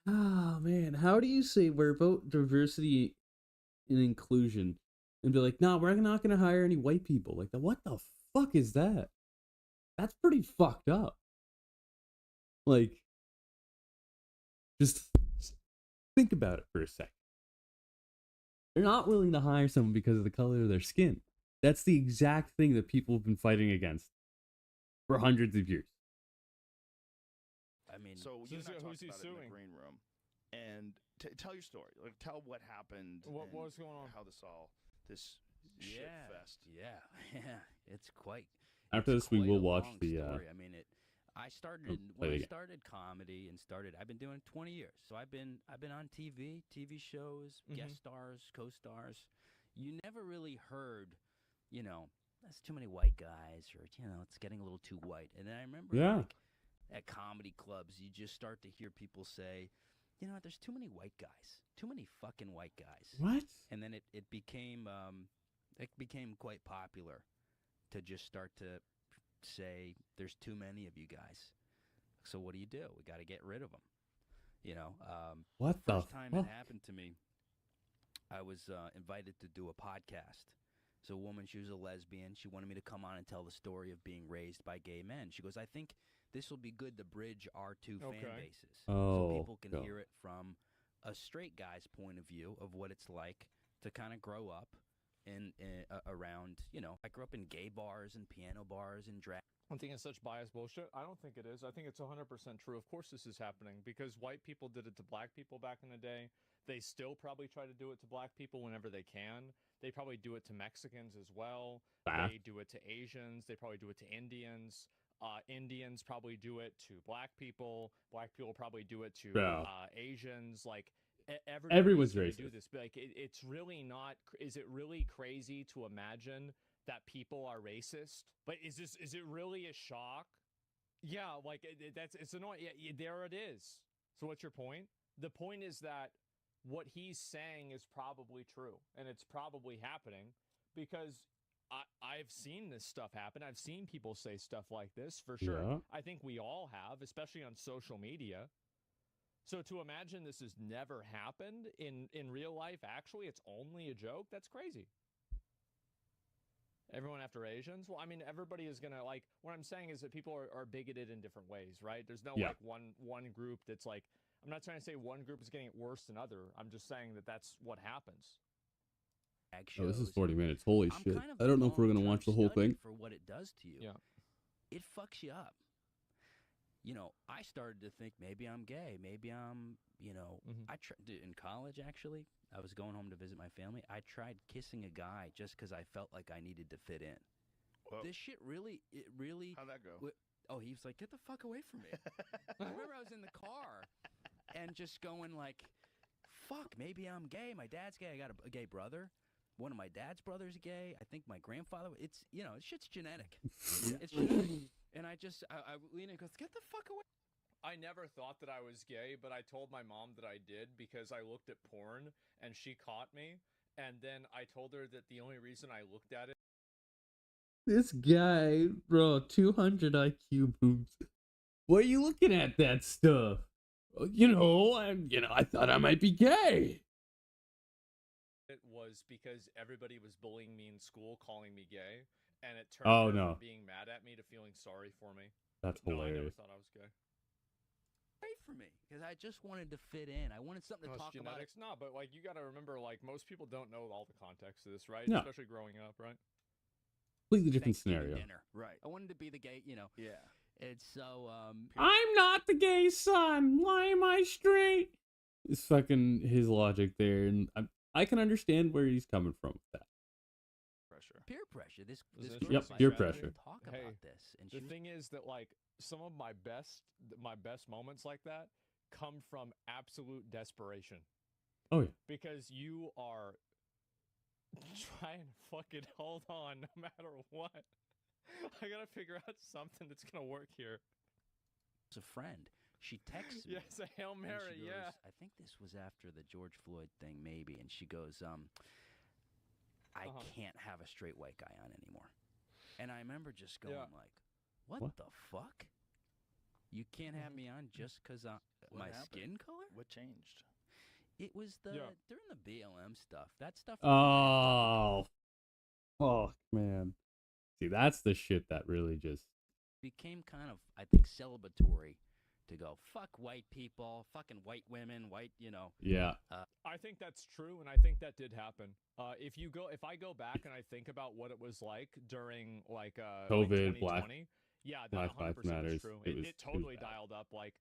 oh man, how do you say we're about diversity and inclusion and be like, nah, we're not going to hire any white people? Like, what the fuck is that? That's pretty fucked up. Like, just think about it for a second. They're not willing to hire someone because of the color of their skin. That's the exact thing that people have been fighting against for hundreds of years. I mean, So you and I who's talked he about it in suing? the green room, and tell your story. Like, tell what happened. What and was going on? How this shit yeah, fest. yeah, it's quite. After it's this, we quite will a watch long the. story. I mean, I started Oh, play when the I game. started comedy and started. I've been doing it 20 years, so I've been on TV shows, guest stars, co-stars. You never really heard, you know, that's too many white guys, or it's getting a little too white. And then I remember, Yeah. like, at comedy clubs, you just start to hear people say, there's too many white guys, too many fucking white guys. What? And then it became quite popular to just start to say there's too many of you guys. So what do? We got to get rid of them. What the First time fuck? it happened to me, I was invited to do a podcast. So a woman, she was a lesbian. She wanted me to come on and tell the story of being raised by gay men. She goes, I think this will be good to bridge our two fan Okay. bases. Oh, so people can God. hear it from a straight guy's point of view of what it's like to kind of grow up in around, I grew up in gay bars and piano bars and drag. I'm thinking such biased bullshit. I don't think it is. I think it's 100% true. Of course this is happening because white people did it to black people back in the day. They still probably try to do it to black people whenever they can. They probably do it to Mexicans as well. Fact. They do it to Asians. They probably do it to Indians. Indians probably do it to black people. Black people probably do it to Bro. Asians. Like Everyone's gonna racist. do this. Like it's really not. Is it really crazy to imagine that people are racist? But is it really a shock? Yeah, like it's annoying. Yeah, there it is. So what's your point? The point is that what he's saying is probably true and it's probably happening because I've seen this stuff happen. I've seen people say stuff like this for sure. Yeah. I think we all have, especially on social media. So to imagine this has never happened in real life, actually, it's only a joke. That's crazy. Everyone after Asians? Well, I mean, everybody is going to like, what I'm saying is that people are bigoted in different ways, right? There's no like one group that's like, I'm not trying to say one group is getting it worse than other. I'm just saying that that's what happens. Oh, this is 40 minutes. Holy shit. Kind of I don't know if we're going to watch the whole thing. For what it does to you. Yeah. It fucks you up. You know, I started to think maybe I'm gay. Maybe I'm, you know, I tried in college, actually. I was going home to visit my family. I tried kissing a guy just because I felt like I needed to fit in. Whoa. This shit really. How'd that go? Oh, he was like, get the fuck away from me. I remember I was in the car and just going like, fuck, maybe I'm gay. My dad's gay. I got a gay brother. One of my dad's brothers gay. I think my grandfather. It's, you know, shit's genetic. It's genetic. And I lean in and goes, get the fuck away. I never thought that I was gay, but I told my mom that I did because I looked at porn and she caught me. And then I told her that the only reason I looked at it. This guy, bro, 200 IQ boobs. Why are you looking at that stuff? I thought I might be gay. It was because everybody was bullying me in school, calling me gay, and it turned from being mad at me to feeling sorry for me. That's hilarious. I never thought I was gay. Pray for me, because I just wanted to fit in. I wanted something to talk about. No, but like you got to remember, like most people don't know all the context of this, right? No. Especially growing up, right? Completely different scenario. Dinner. Right. I wanted to be the gay, you know. Yeah. It's so. I'm not the gay son. Why am I straight? It's fucking his logic there, and I can understand where he's coming from with that. Pressure. Peer pressure. This Yep, peer pressure. Talk about this. And the thing is that like some of my best moments like that come from absolute desperation. Oh yeah. Because you are trying to fucking hold on no matter what. I gotta figure out something that's gonna work here. It's a friend. She texts me. Yes, a Hail Mary, goes, yeah. I think this was after the George Floyd thing, maybe. And she goes, I can't have a straight white guy on anymore. And I remember just going like, what the fuck? You can't have me on just because my skin color? What changed? It was during the BLM stuff. That stuff. Oh, fuck, man. See, that's the shit that really just became kind of, I think, celebratory to go, fuck white people, fucking white women, white, you know. Yeah. I think that's true, and I think that did happen. If I go back and I think about what it was like during like COVID, like 2020, that Black Lives 100% Matters. is true. It totally dialed up like.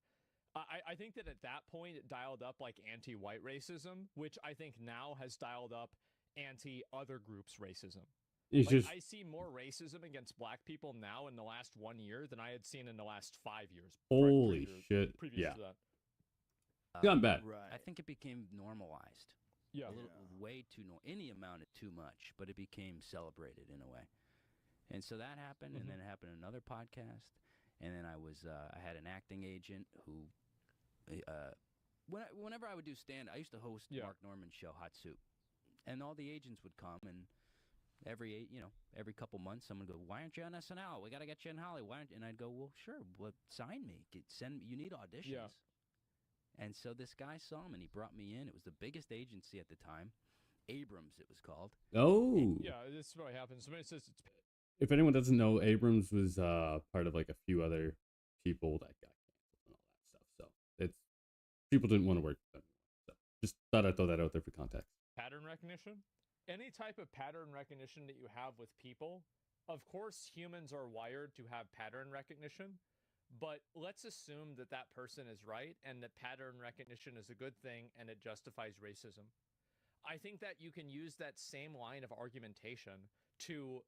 I think that at that point it dialed up like anti-white racism, which I think now has dialed up anti-other groups racism. It's like, just I see more racism against black people now in the last 1 year than I had seen in the last 5 years. Holy shit. Previous to that. Gone bad. Right. I think it became normalized. Yeah. Way too any amount of too much, but it became celebrated in a way. And so that happened, and then it happened in another podcast, and then I had an acting agent who, whenever I would do I used to host Mark Norman's show, Hot Soup, and all the agents would come, and every couple months, someone would go, "Why aren't you on SNL? We got to get you in Hollywood." Why aren't you? And I'd go, "Well, sure. Well, sign me. You need auditions." Yeah. And so this guy saw him, and he brought me in. It was the biggest agency at the time, Abrams, it was called. Oh. Yeah, this is what happens. Somebody says it's. If anyone doesn't know, Abrams was part of like a few other people that got canceled and all that stuff. So it's people didn't want to work with them. So just thought I'd throw that out there for context. Pattern recognition? Any type of pattern recognition that you have with people, of course humans are wired to have pattern recognition, but let's assume that that person is right and that pattern recognition is a good thing and it justifies racism. I think that you can use that same line of argumentation to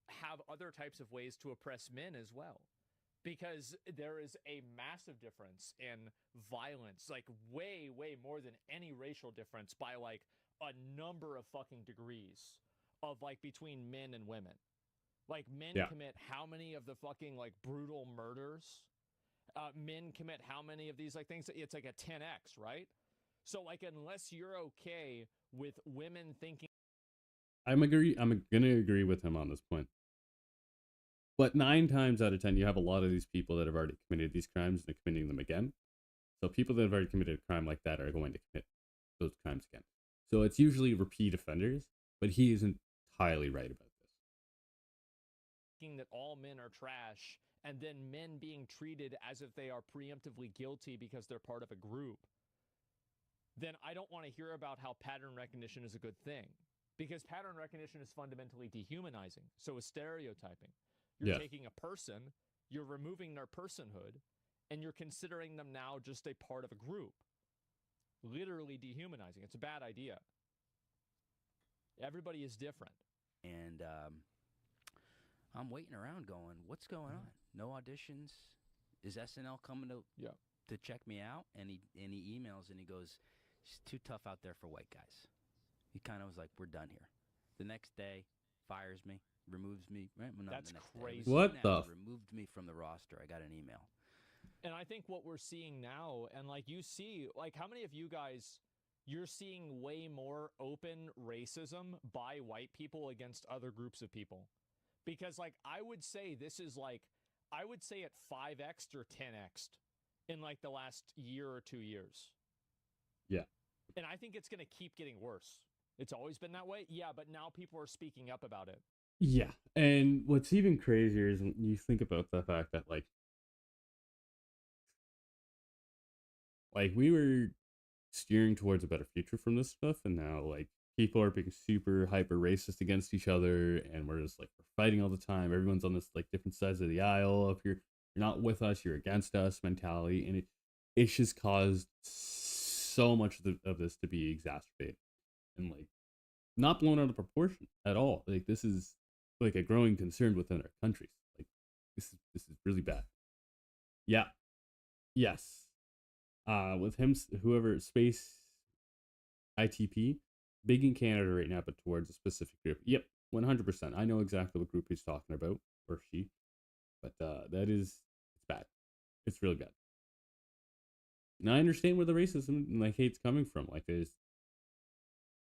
have other types of ways to oppress men as well. Because there is a massive difference in violence, like way, way more than any racial difference by like a number of fucking degrees of like between men and women. Like men commit how many of the fucking like brutal murders? Men commit how many of these like things? It's like a 10x, right? So like unless you're okay with women thinking I'm gonna agree with him on this point. But 9 times out of 10, you have a lot of these people that have already committed these crimes and are committing them again. So people that have already committed a crime like that are going to commit those crimes again. So it's usually repeat offenders, but he isn't entirely right about this. that all men are trash and then men being treated as if they are preemptively guilty because they're part of a group, then I don't want to hear about how pattern recognition is a good thing. Because pattern recognition is fundamentally dehumanizing. So is stereotyping. You're taking a person, you're removing their personhood, and you're considering them now just a part of a group. Literally dehumanizing. It's a bad idea. Everybody is different. And I'm waiting around going, what's going on? No auditions? Is SNL coming to check me out? And he emails and he goes, it's too tough out there for white guys. He kind of was like, we're done here. The next day, fires me, removes me. Right? Well, not That's the next crazy. Day. What the? Removed me from the roster. I got an email. And I think what we're seeing now, and like you see, like how many of you guys, you're seeing way more open racism by white people against other groups of people? Because like I would say this is like, I would say it 5x or 10x in like the last year or 2 years. Yeah. And I think it's going to keep getting worse. It's always been that way. Yeah, but now people are speaking up about it. Yeah. And what's even crazier is when you think about the fact that like we were steering towards a better future from this stuff, and now like people are being super hyper racist against each other, and we're just like we're fighting all the time. Everyone's on this like different sides of the aisle. If you're not with us, you're against us mentality, and it's just caused so much of this to be exacerbated and like not blown out of proportion at all. Like this is like a growing concern within our countries. Like this is really bad. Yeah. Yes. With him, whoever Space ITP, big in Canada right now, but towards a specific group. Yep, 100%. I know exactly what group he's talking about, or she, but it's bad. It's really bad. And I understand where the racism and like hate's coming from. Like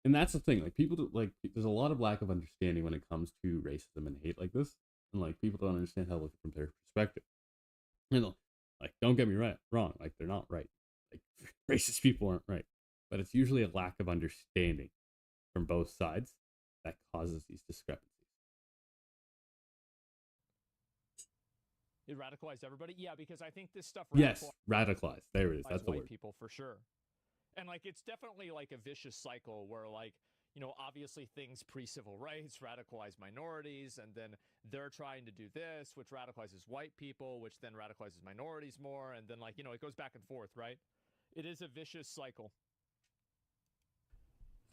and that's the thing. Like people like there's a lot of lack of understanding when it comes to racism and hate like this, and like people don't understand how to look from their perspective. You know, like don't get me wrong. Like they're not right. Like racist people aren't right, but it's usually a lack of understanding from both sides that causes these discrepancies. It radicalized everybody. Yeah, because I think this stuff radicalized. There it is. That's the white word. People for sure. And like it's definitely like a vicious cycle where like, you know, obviously things pre-civil rights radicalize minorities, and then they're trying to do this, which radicalizes white people, which then radicalizes minorities more, and then like, you know, it goes back and forth, right? It is a vicious cycle.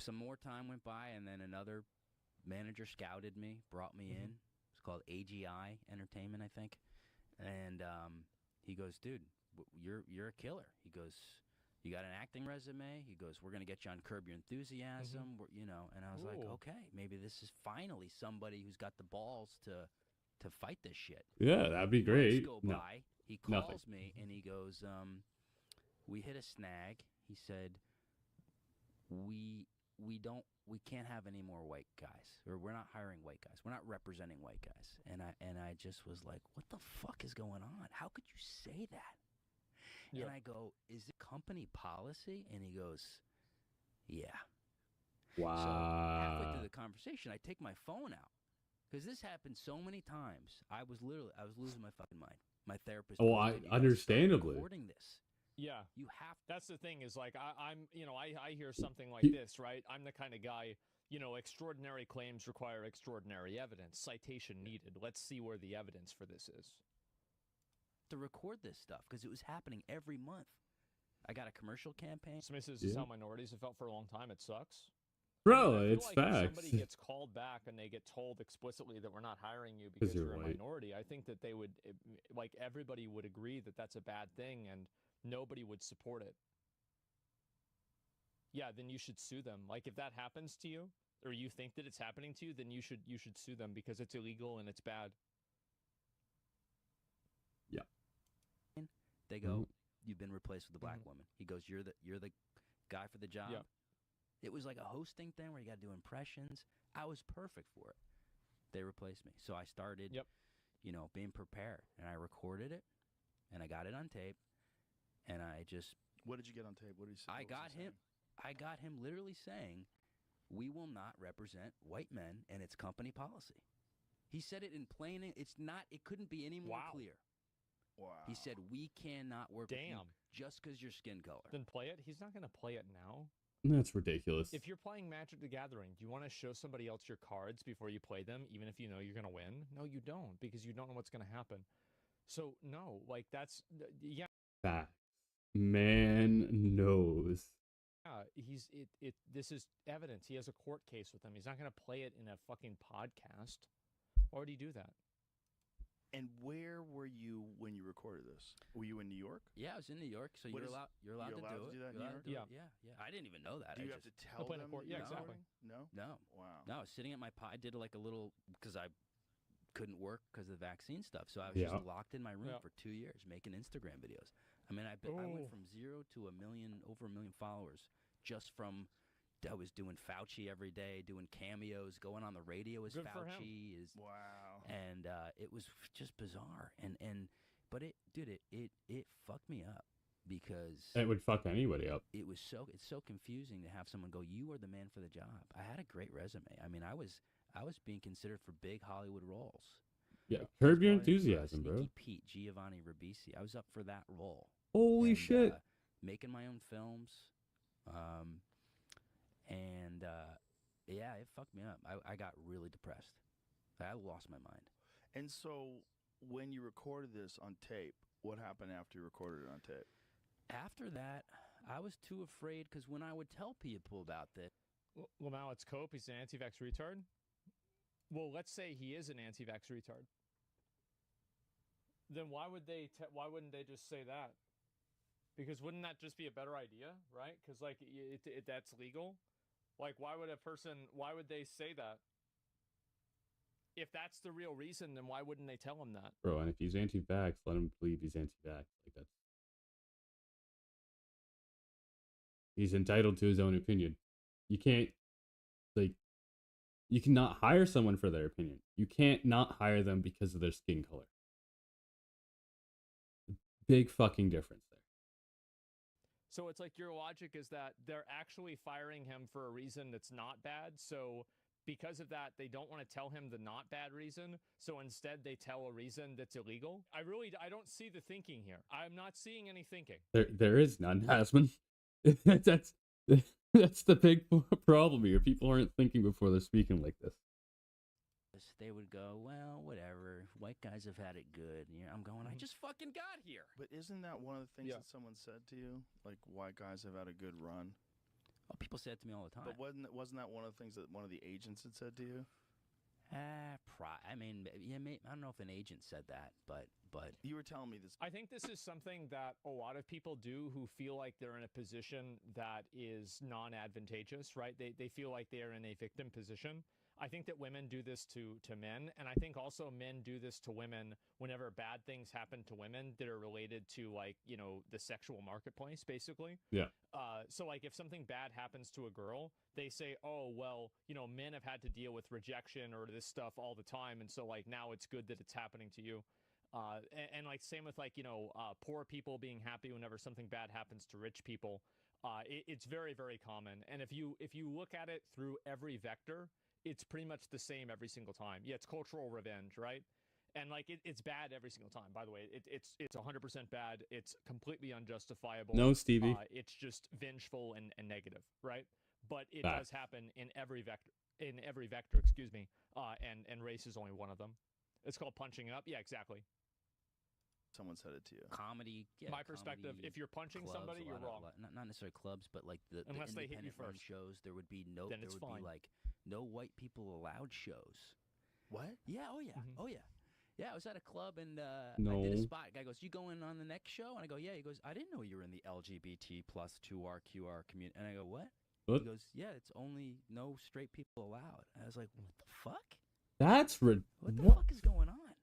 Some more time went by, and then another manager scouted me, brought me in. It's called AGI Entertainment, I think. And he goes, dude, you're a killer. He goes, you got an acting resume? He goes, we're going to get you on Curb Your Enthusiasm, you know. And I was like, okay, maybe this is finally somebody who's got the balls to fight this shit. Yeah, that'd be great. Months go by. He calls me, and he goes, we hit a snag. He said, we can't have any more white guys, or we're not hiring white guys. We're not representing white guys. And I just was like, what the fuck is going on? How could you say that? Yeah. And I go, is it company policy? And he goes, yeah. Wow. So halfway through the conversation, I take my phone out, because this happened so many times. I was losing my fucking mind. My therapist. Understandably. Recording this. Yeah, you have. That's the thing is like I'm you know I hear something like this, right? I'm the kind of guy, you know, extraordinary claims require extraordinary evidence. Citation needed. Let's see where the evidence for this is. To record this stuff because it was happening every month. I got a commercial campaign. This is how minorities have felt for a long time. It sucks. Bro, it's like facts. If somebody gets called back and they get told explicitly that we're not hiring you because you're a minority, I think that they would, like everybody would agree that that's a bad thing and nobody would support it. Yeah, then you should sue them. Like if that happens to you, or you think that it's happening to you, then you should sue them because it's illegal and it's bad. Yeah. They go, you've been replaced with a black woman. He goes, you're the guy for the job. Yeah. It was like a hosting thing where you got to do impressions. I was perfect for it. They replaced me. So I started, Yep. Being prepared. And I recorded it, and I got it on tape, and I just... What did you get on tape? What did he say? I What was got he him. I got him literally saying, "We will not represent white men, and it's company policy." He said it in plain. It's not. It couldn't be any more Wow. clear. Wow. He said, "We cannot work with you Damn. just because your skin color." Then play it. He's not going to play it now. That's ridiculous. If you're playing Magic the Gathering, do you want to show somebody else your cards before you play them, even if you know you're going to win? No, you don't, because you don't know what's going to happen. So, no, like, that's, yeah. Facts. Man knows. This is evidence. He has a court case with him. He's not going to play it in a fucking podcast. Why would he do that? And where were you when you recorded this? Were you in New York? Yeah, I was in New York, so What you're is- allowed. You're allowed to do it. that in You're New allowed York? to do it. Yeah. Yeah. I didn't even know that. Do I you just, have to tell play in a them? court- yeah, you're exactly. recording? No. No. Wow. No, I was sitting at my I did like a little because I couldn't work because of the vaccine stuff. So I was Yeah. just locked in my room Yeah. for 2 years making Instagram videos. I mean, I went Oh. from 0 to over a million followers just from I was doing Fauci every day, doing cameos, going on the radio as Good for him. Fauci is, Wow. and it was just bizarre. But it fucked me up because It would fuck anybody up. it's so confusing to have someone go, "You are the man for the job." I had a great resume. I mean, I was being considered for big Hollywood roles. Yeah. Curb your Starring for, enthusiasm, bro. Sneaky Pete, Giovanni Ribisi. I was up for that role. Holy And, shit. Making my own films. Yeah, it fucked me up. I got really depressed. I lost my mind. And so, when you recorded this on tape, what happened after you recorded it on tape? After that, I was too afraid because when I would tell people about this, Well, now it's Cope. He's an anti-vax retard. Well, let's say he is an anti-vax retard. Then why wouldn't they just say that? Because wouldn't that just be a better idea, right? Because like that's legal. Like why would they say that? If that's the real reason, then why wouldn't they tell him that? Bro, and if he's anti-vax, let him believe he's anti-vax. Like that's... He's entitled to his own opinion. You can't, you cannot hire someone for their opinion. You can't not hire them because of their skin color. Big fucking difference there. So it's like your logic is that they're actually firing him for a reason that's not bad. So because of that, they don't want to tell him the not bad reason. So instead they tell a reason that's illegal. I don't see the thinking here. I'm not seeing any thinking. There is none, Hasman. That's the big problem here. People aren't thinking before they're speaking like this. they would go, "Well, whatever. White guys have had it good." And I'm going, "I just fucking got here." But isn't that one of the things Yeah. that someone said to you? Like, white guys have had a good run. Oh, people say it to me all the time. But wasn't that one of the things that one of the agents had said to you? I mean, yeah, I don't know if an agent said that, but You were telling me this. I think this is something that a lot of people do who feel like they're in a position that is non-advantageous, right? They feel like they're in a victim position. I think that women do this to men, and I think also men do this to women whenever bad things happen to women that are related to, like, you know, the sexual marketplace, basically. Yeah. So, like, if something bad happens to a girl, they say, oh, well, you know, men have had to deal with rejection or this stuff all the time, and so, like, now it's good that it's happening to you. And like, same with, like, you know, poor people being happy whenever something bad happens to rich people. It's very, very common. And if you look at it through every vector, it's pretty much the same every single time. Yeah, it's cultural revenge, right? And like it's bad every single time. By the way, it's 100% bad. It's completely unjustifiable. No, Stevie. It's just vengeful and negative, right? But it Facts. does happen in every vector. Excuse me. And race is only one of them. It's called punching up. Yeah, exactly. Someone said it to you. comedy. Yeah, My perspective, comedy, if you're punching clubs, somebody, a you're lot of- wrong. not necessarily clubs, but like the Unless they hit you independent run first. shows. There would be Then it's fine. like no white people allowed shows. What? Yeah. Oh yeah. Mhm. Oh yeah. Yeah, I was at a club and I No. did a spot. Guy goes, "You going on the next show?" And I go, "Yeah." He goes, "I didn't know you were in the LGBT plus 2RQR community." And I go, "What?" What? He goes, "Yeah, it's only no straight people allowed." And I was like, "What the fuck? That's What the what? fuck is going on?"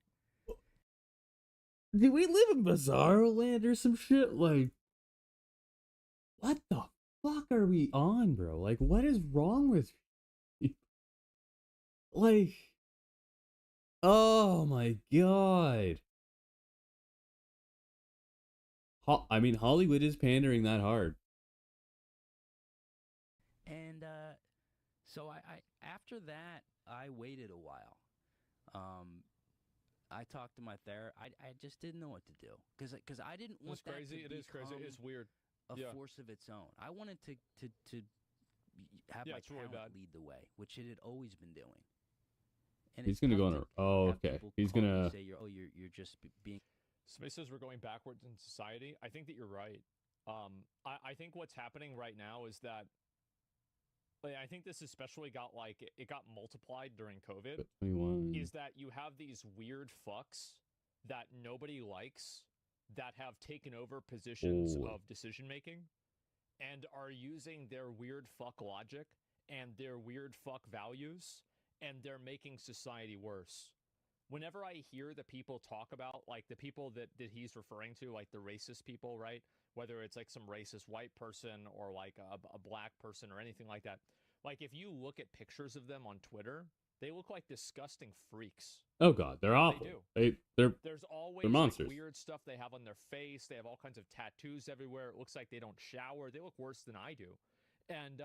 Do we live in bizarro land or some shit? Like, what the fuck are we on, bro? Like, what is wrong with you? Like, oh my god. I mean, Hollywood is pandering that hard. And so I after that I waited a while. I talked to my therapist. I just didn't know what to do because I didn't want It's that crazy. to It is crazy. become It's weird. a Yeah. force of its own. I wanted to have Yeah, my it's really talent bad. lead the way, which it had always been doing. And He's it's gonna tough go on to a. Oh, have okay. people He's call you gonna. say you're just being. Somebody says we're going backwards in society. I think that you're right. I think what's happening right now is that I think this especially got it got multiplied during COVID. 21. Is that you have these weird fucks that nobody likes that have taken over positions Holy. of decision making and are using their weird fuck logic and their weird fuck values, and they're making society worse. Whenever I hear the people talk about, like the people that he's referring to, like the racist people, right? Whether it's like some racist white person or like a black person or anything like that. Like if you look at pictures of them on Twitter, they look like disgusting freaks. Oh god, they're awful. They do. They're There's they're always monsters. like weird stuff they have on their face. They have all kinds of tattoos everywhere. It looks like they don't shower. They look worse than I do. And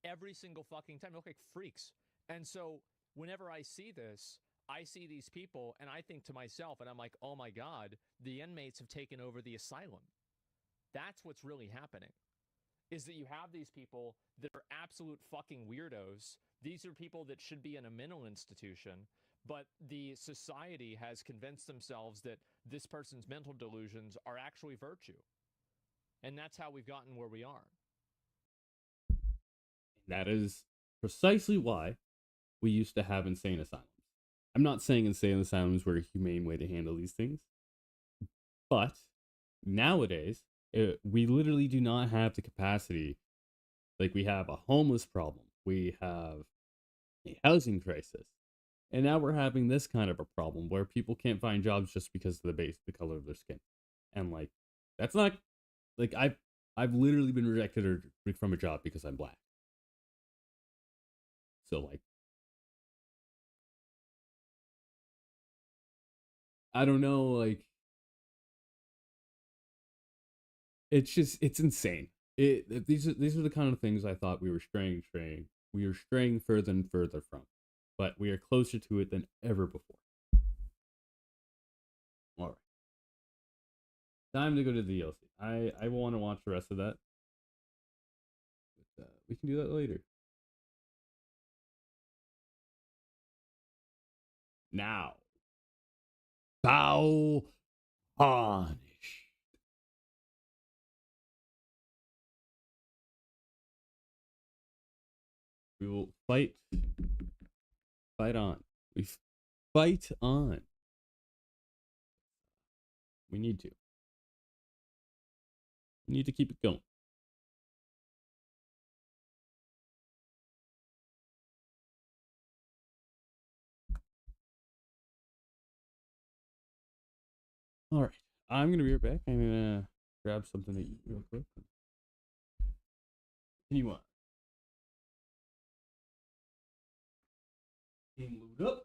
every single fucking time, they look like freaks. And so whenever I see this, I see these people and I think to myself, and I'm like, oh my God, the inmates have taken over the asylum. That's what's really happening. Is that you have these people that are absolute fucking weirdos. These are people that should be in a mental institution, but the society has convinced themselves that this person's mental delusions are actually virtue. And that's how we've gotten where we are. That is precisely why we used to have insane asylums. I'm not saying insane asylums were a humane way to handle these things, but nowadays, we literally do not have the capacity. Like, we have a homeless problem, we have a housing crisis, and now we're having this kind of a problem where people can't find jobs just because of the color of their skin. And like, that's not like I've literally been rejected from a job because I'm black. So like, I don't know, like, it's insane. These are the kind of things I thought we were straying further and further from, but we are closer to it than ever before. All right, time to go to the DLC. I want to watch the rest of that, but we can do that later. Now, bow punish. We will fight on. We fight on. We need to. We need to keep it going. All right. I'm going to be right back. I'm going to grab something to eat real quick. Anyone? Game load up.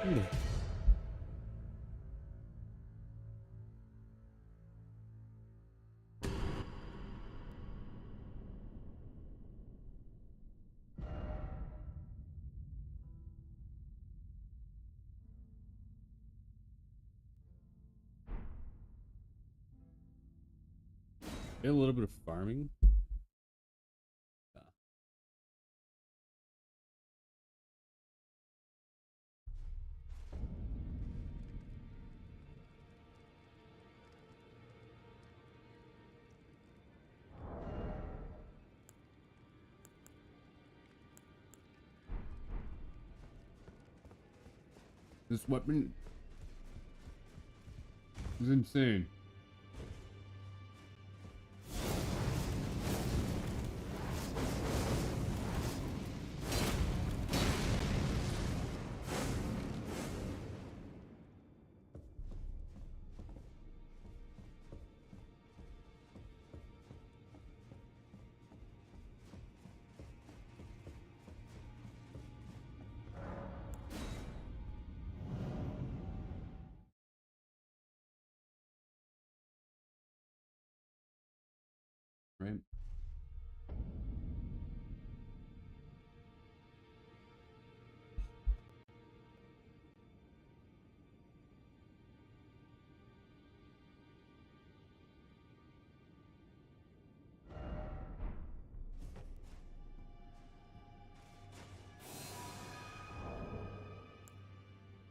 Get a little bit of farming. This weapon is insane. Right.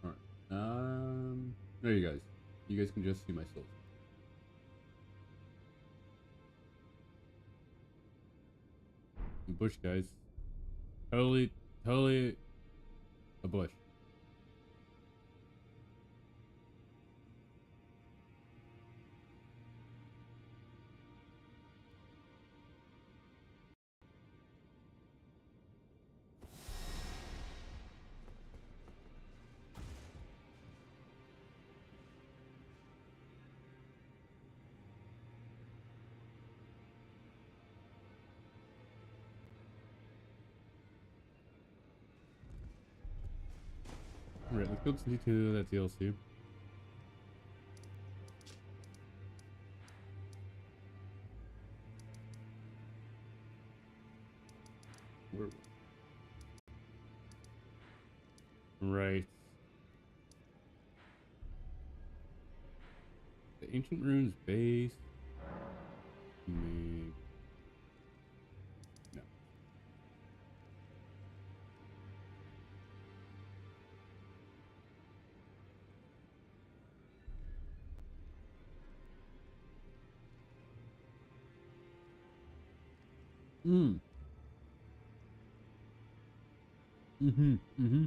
All right. There you guys. You guys can just see my souls. The bush, guys. Totally a bush. Alright, let's go to that DLC. Right. The Ancient Ruins base. Maybe. No. Mm. Mm-hmm.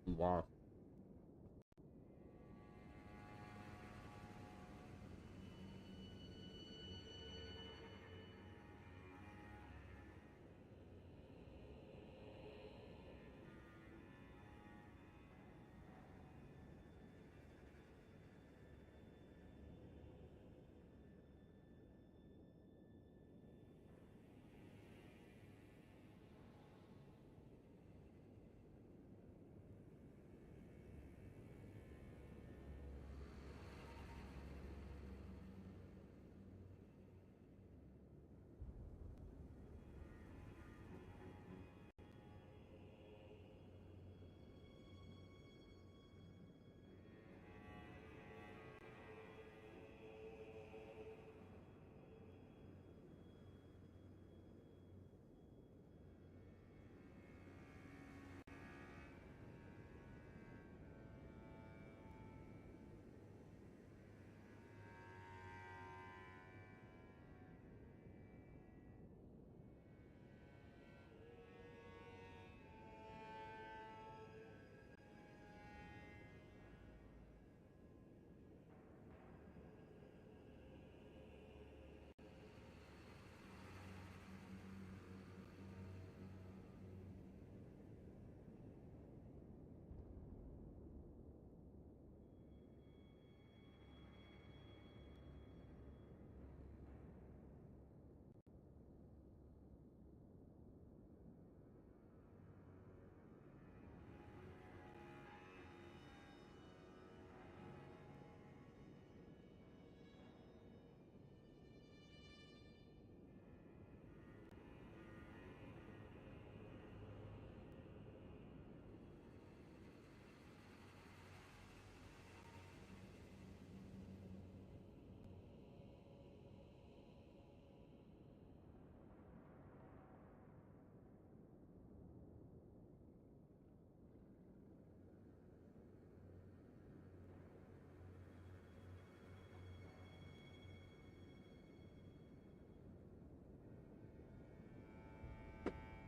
Wow.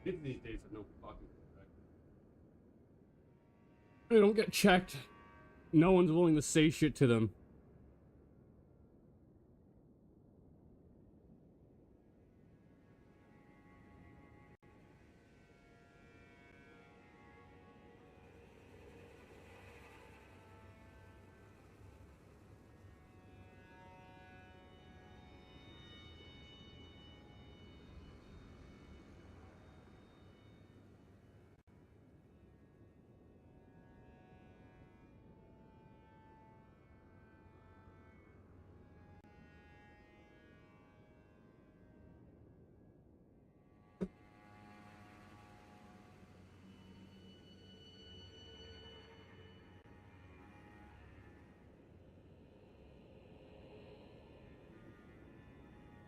Kids these days have no fucking respect. They don't get checked. No one's willing to say shit to them.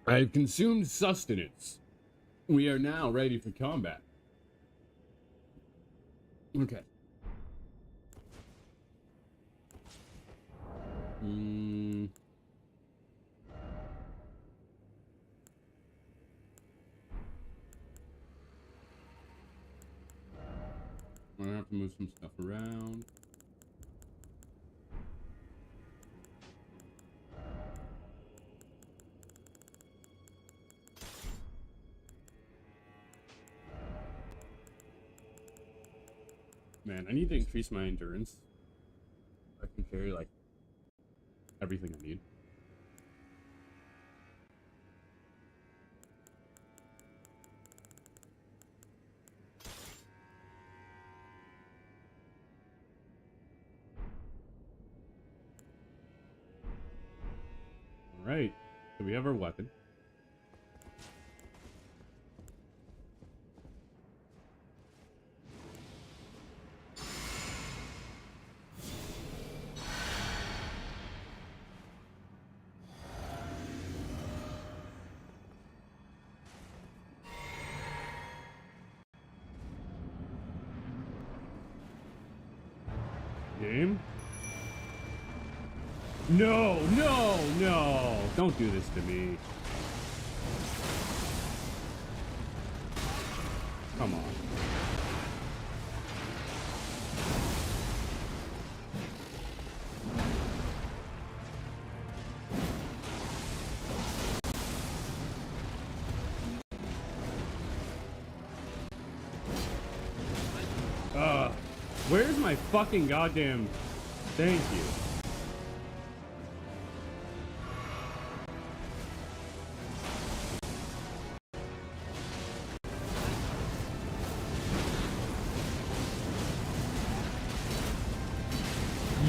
I have consumed sustenance. We are now ready for combat. Okay. I'm gonna have to move some stuff around. Man, I need to increase my endurance. I can carry, like, everything I need. Alright, so we have our weapon. Game? No, no, no! Don't do this to me. Come on. Where's my fucking goddamn... Thank you.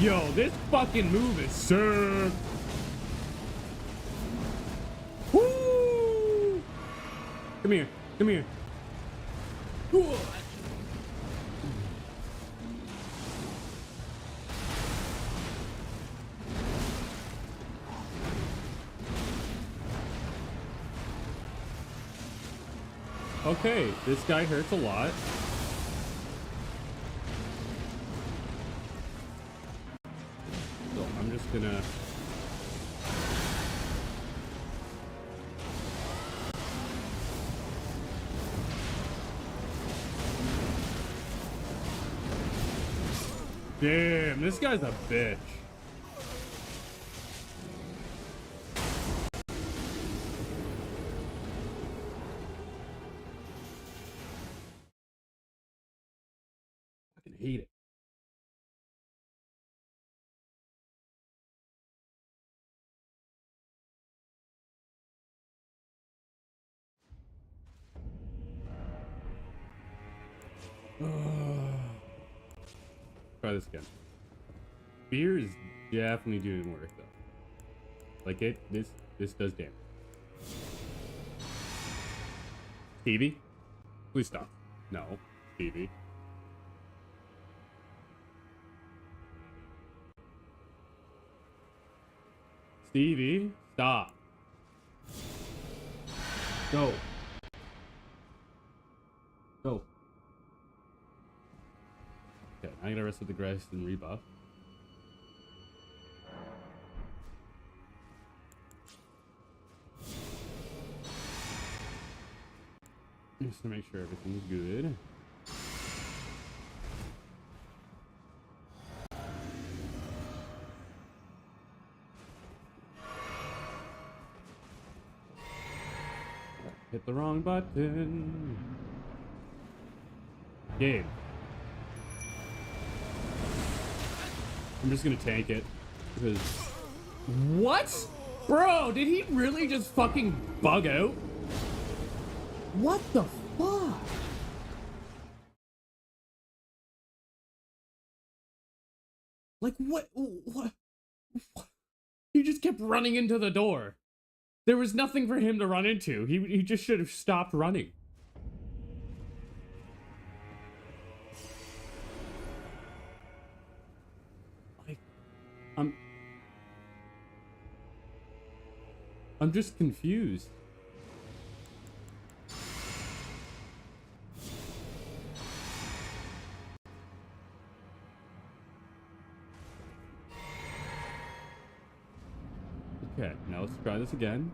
Yo, this fucking move is sick. Woo! Come here. Come here. Ooh. Okay, this guy hurts a lot. So I'm just gonna... Damn, this guy's a bitch. Hate it. Try this again. Beer is definitely doing work though. Like this does damage. Stevie? Please stop. No. Stevie. Stevie, stop. Go. Go. Okay, I gotta rest with the grass and rebuff. Just to make sure everything's good. Hit the wrong button. Game. I'm just gonna tank it because. What? Bro, did he really just fucking bug out? What the fuck? Like, what? He just kept running into the door. There was nothing for him to run into. He just should have stopped running. Like, I'm just confused. Okay, now let's try this again.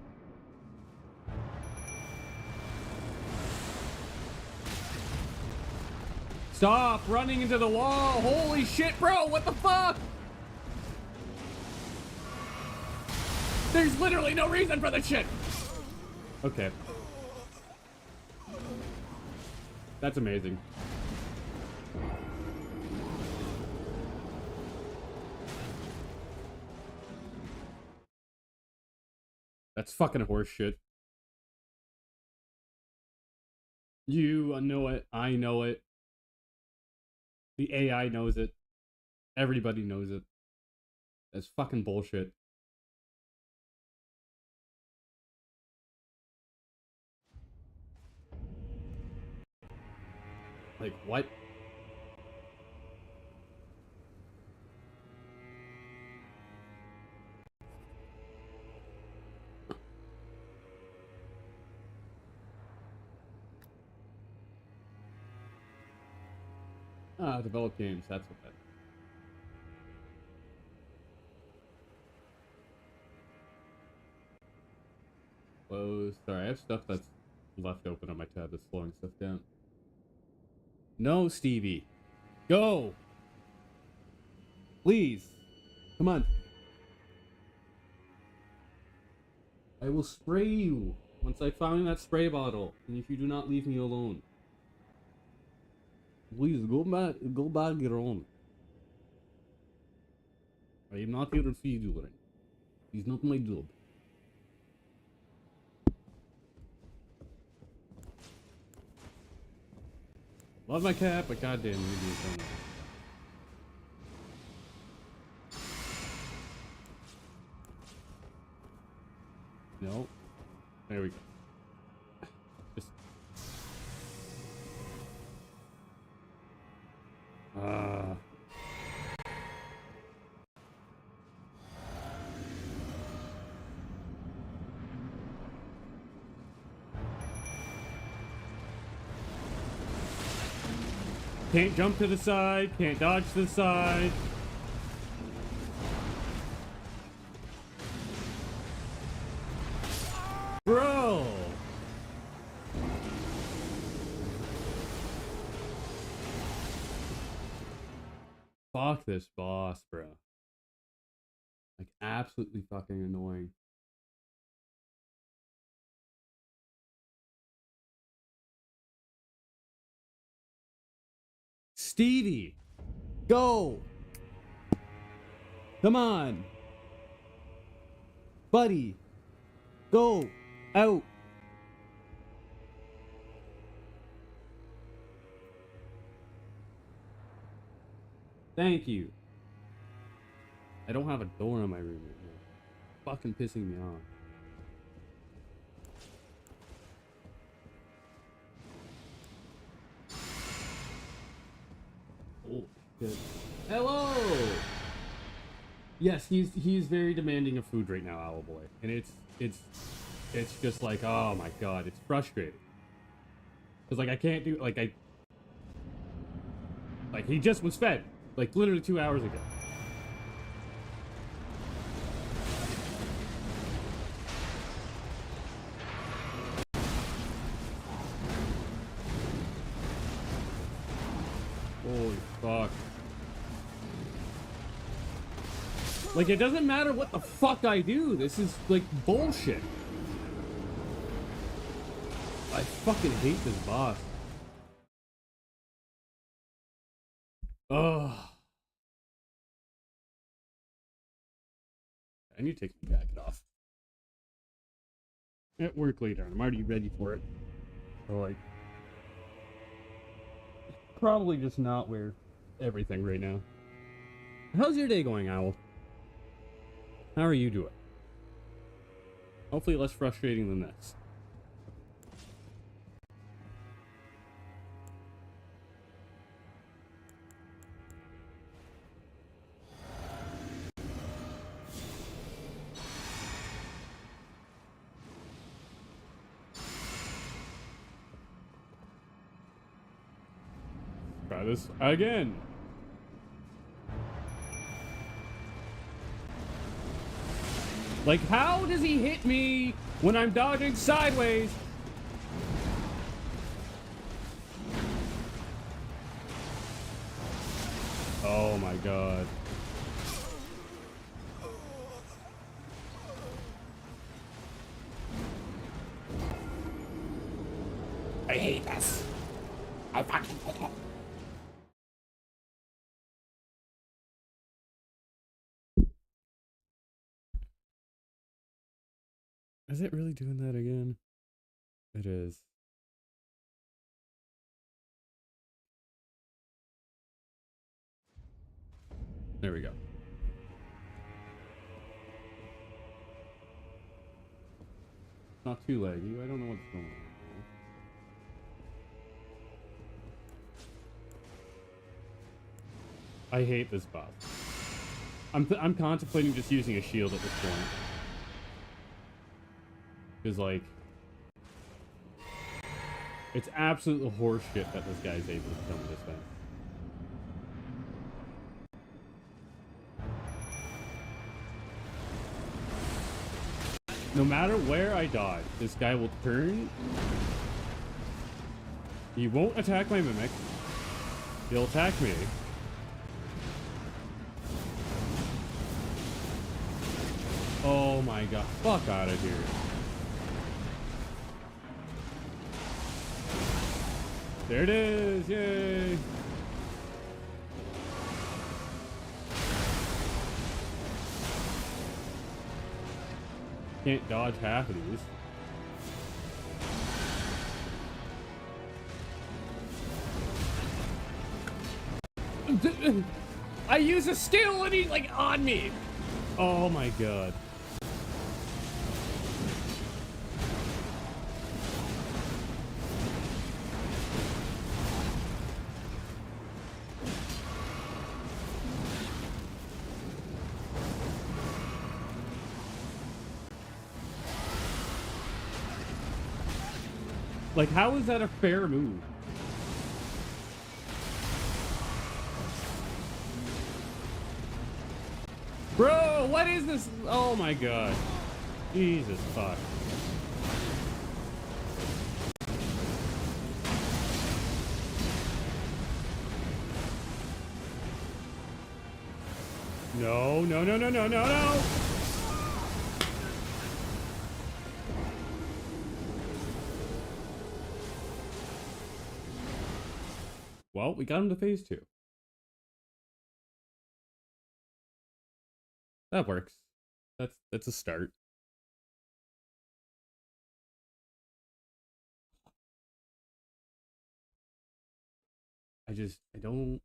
Stop running into the wall! Holy shit, bro! What the fuck? There's literally no reason for this shit! Okay. That's amazing. That's fucking horse shit. You know it. I know it. The AI knows it. Everybody knows it. That's fucking bullshit. Like, what? Ah, develop games, that's what that is. Close. Sorry, I have stuff that's left open on my tab that's slowing stuff down. No, Stevie. Go! Please. Come on. I will spray you once I find that spray bottle, and if you do not leave me alone. Please, go back your own. I am not your feeder. He's not my job. Love my cat, but goddamn, you need to. No. There we go. Just. Can't jump to the side, can't dodge to the side. Bro! Fuck this boss, bro. Like, absolutely fucking annoying. Stevie! Go! Come on! Buddy! Go! Out! Thank you. I don't have a door in my room right now. Fucking pissing me off. Oh, good. Hello! Yes, he's very demanding of food right now, Owl Boy. And it's just like, oh my god, it's frustrating. Cause like I can't do like he just was fed like literally 2 hours ago. Fuck. Like, it doesn't matter what the fuck I do. This is, like, bullshit. I fucking hate this boss. Ugh. I need to take my jacket off. At work later, I'm already ready for it. So, like, probably just not wear everything right now. How's your day going, Owl? How are you doing? Hopefully less frustrating than this. Try this again. Like, how does he hit me when I'm dodging sideways? Oh my god. I hate this. I fucking hate it. Is it really doing that again? It is. There we go. Not too laggy. I don't know what's going on. I hate this boss. I'm contemplating just using a shield at this point. Because, like, it's absolute horseshit that this guy's able to kill me this way. No matter where I dodge, this guy will turn. He won't attack my mimic. He'll attack me. Oh my god. Fuck out of here. There it is. Yay. Can't dodge half of these. I use a skill and he's like on me. Oh my god. Like, how is that a fair move? Bro, what is this? Oh my god. Jesus fuck. No, no, no, no, no, no, no! Well, we got him to phase 2. That works. That's a start. I don't.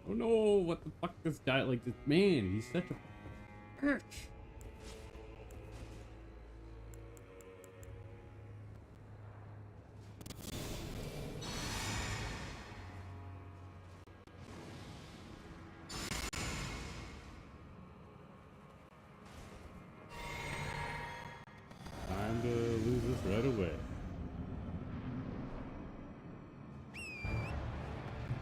Oh no, what the fuck this guy, like, this man, he's such a bitch. Time to lose this right away.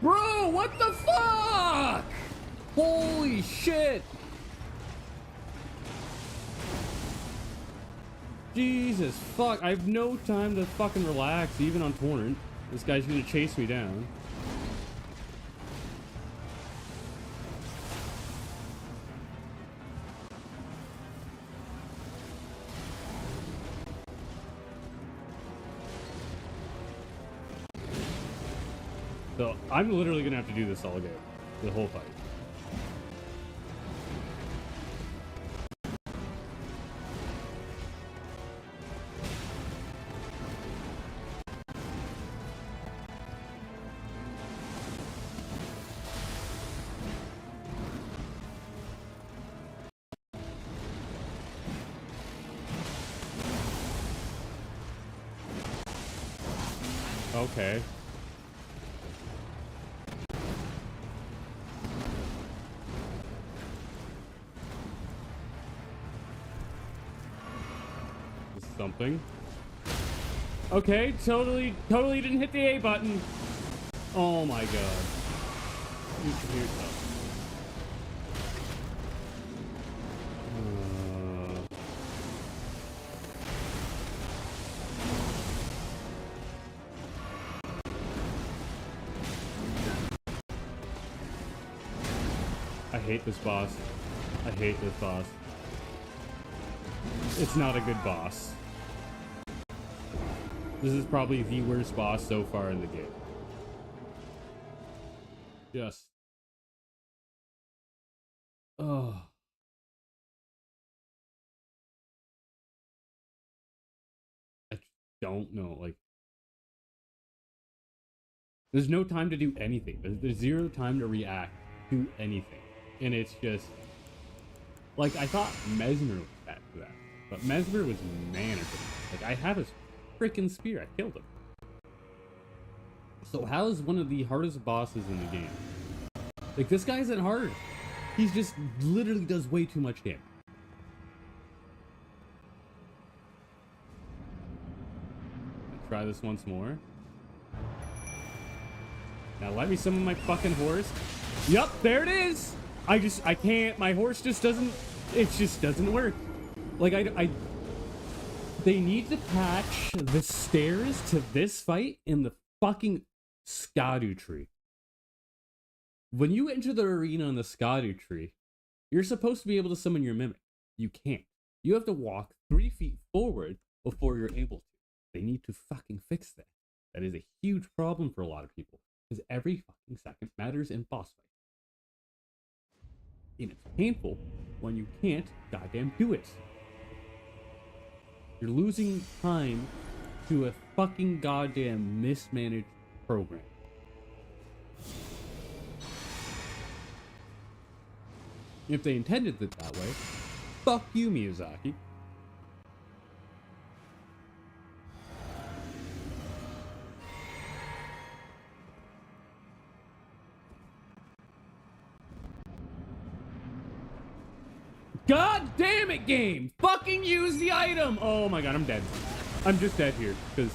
Bro, what the fuck? Holy shit. Jesus fuck, I have no time to fucking relax, even on Torrent. This guy's gonna chase me down. So, I'm literally gonna have to do this all game. The whole fight. Okay. This is something. Okay, totally didn't hit the A button. Oh my god. Here, I hate this boss. I hate this boss. It's not a good boss. This is probably the worst boss so far in the game. Just... Oh. I don't know, like... There's no time to do anything. There's zero time to react to anything. And it's just... Like, I thought Mesmer was bad for that. But Mesmer was manageable. Like, I have his freaking spear. I killed him. So how is one of the hardest bosses in the game? Like, this guy isn't hard. He's just literally does way too much damage. I'll try this once more. Now let me summon my fucking horse. Yup, there it is! I can't, my horse just doesn't, it just doesn't work. Like, they need to patch the stairs to this fight in the fucking Skadu tree. When you enter the arena in the Skadu tree, you're supposed to be able to summon your mimic. You can't. You have to walk 3 feet forward before you're able to. They need to fucking fix that. That is a huge problem for a lot of people, because every fucking second matters in boss fights. And it's painful when you can't goddamn do it. You're losing time to a fucking goddamn mismanaged program. If they intended it that way, fuck you, Miyazaki. God damn it, game! Fucking use the item! Oh my god, I'm dead. I'm just dead here, because...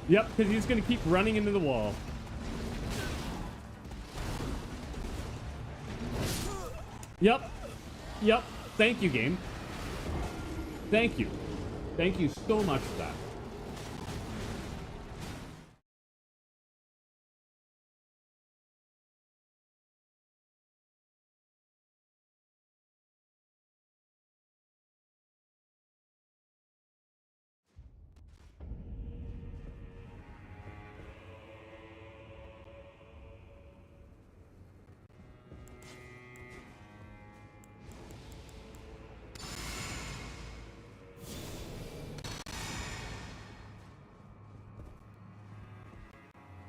Yep, because he's gonna keep running into the wall. Yep. Yep. Thank you, game. Thank you. Thank you so much for that.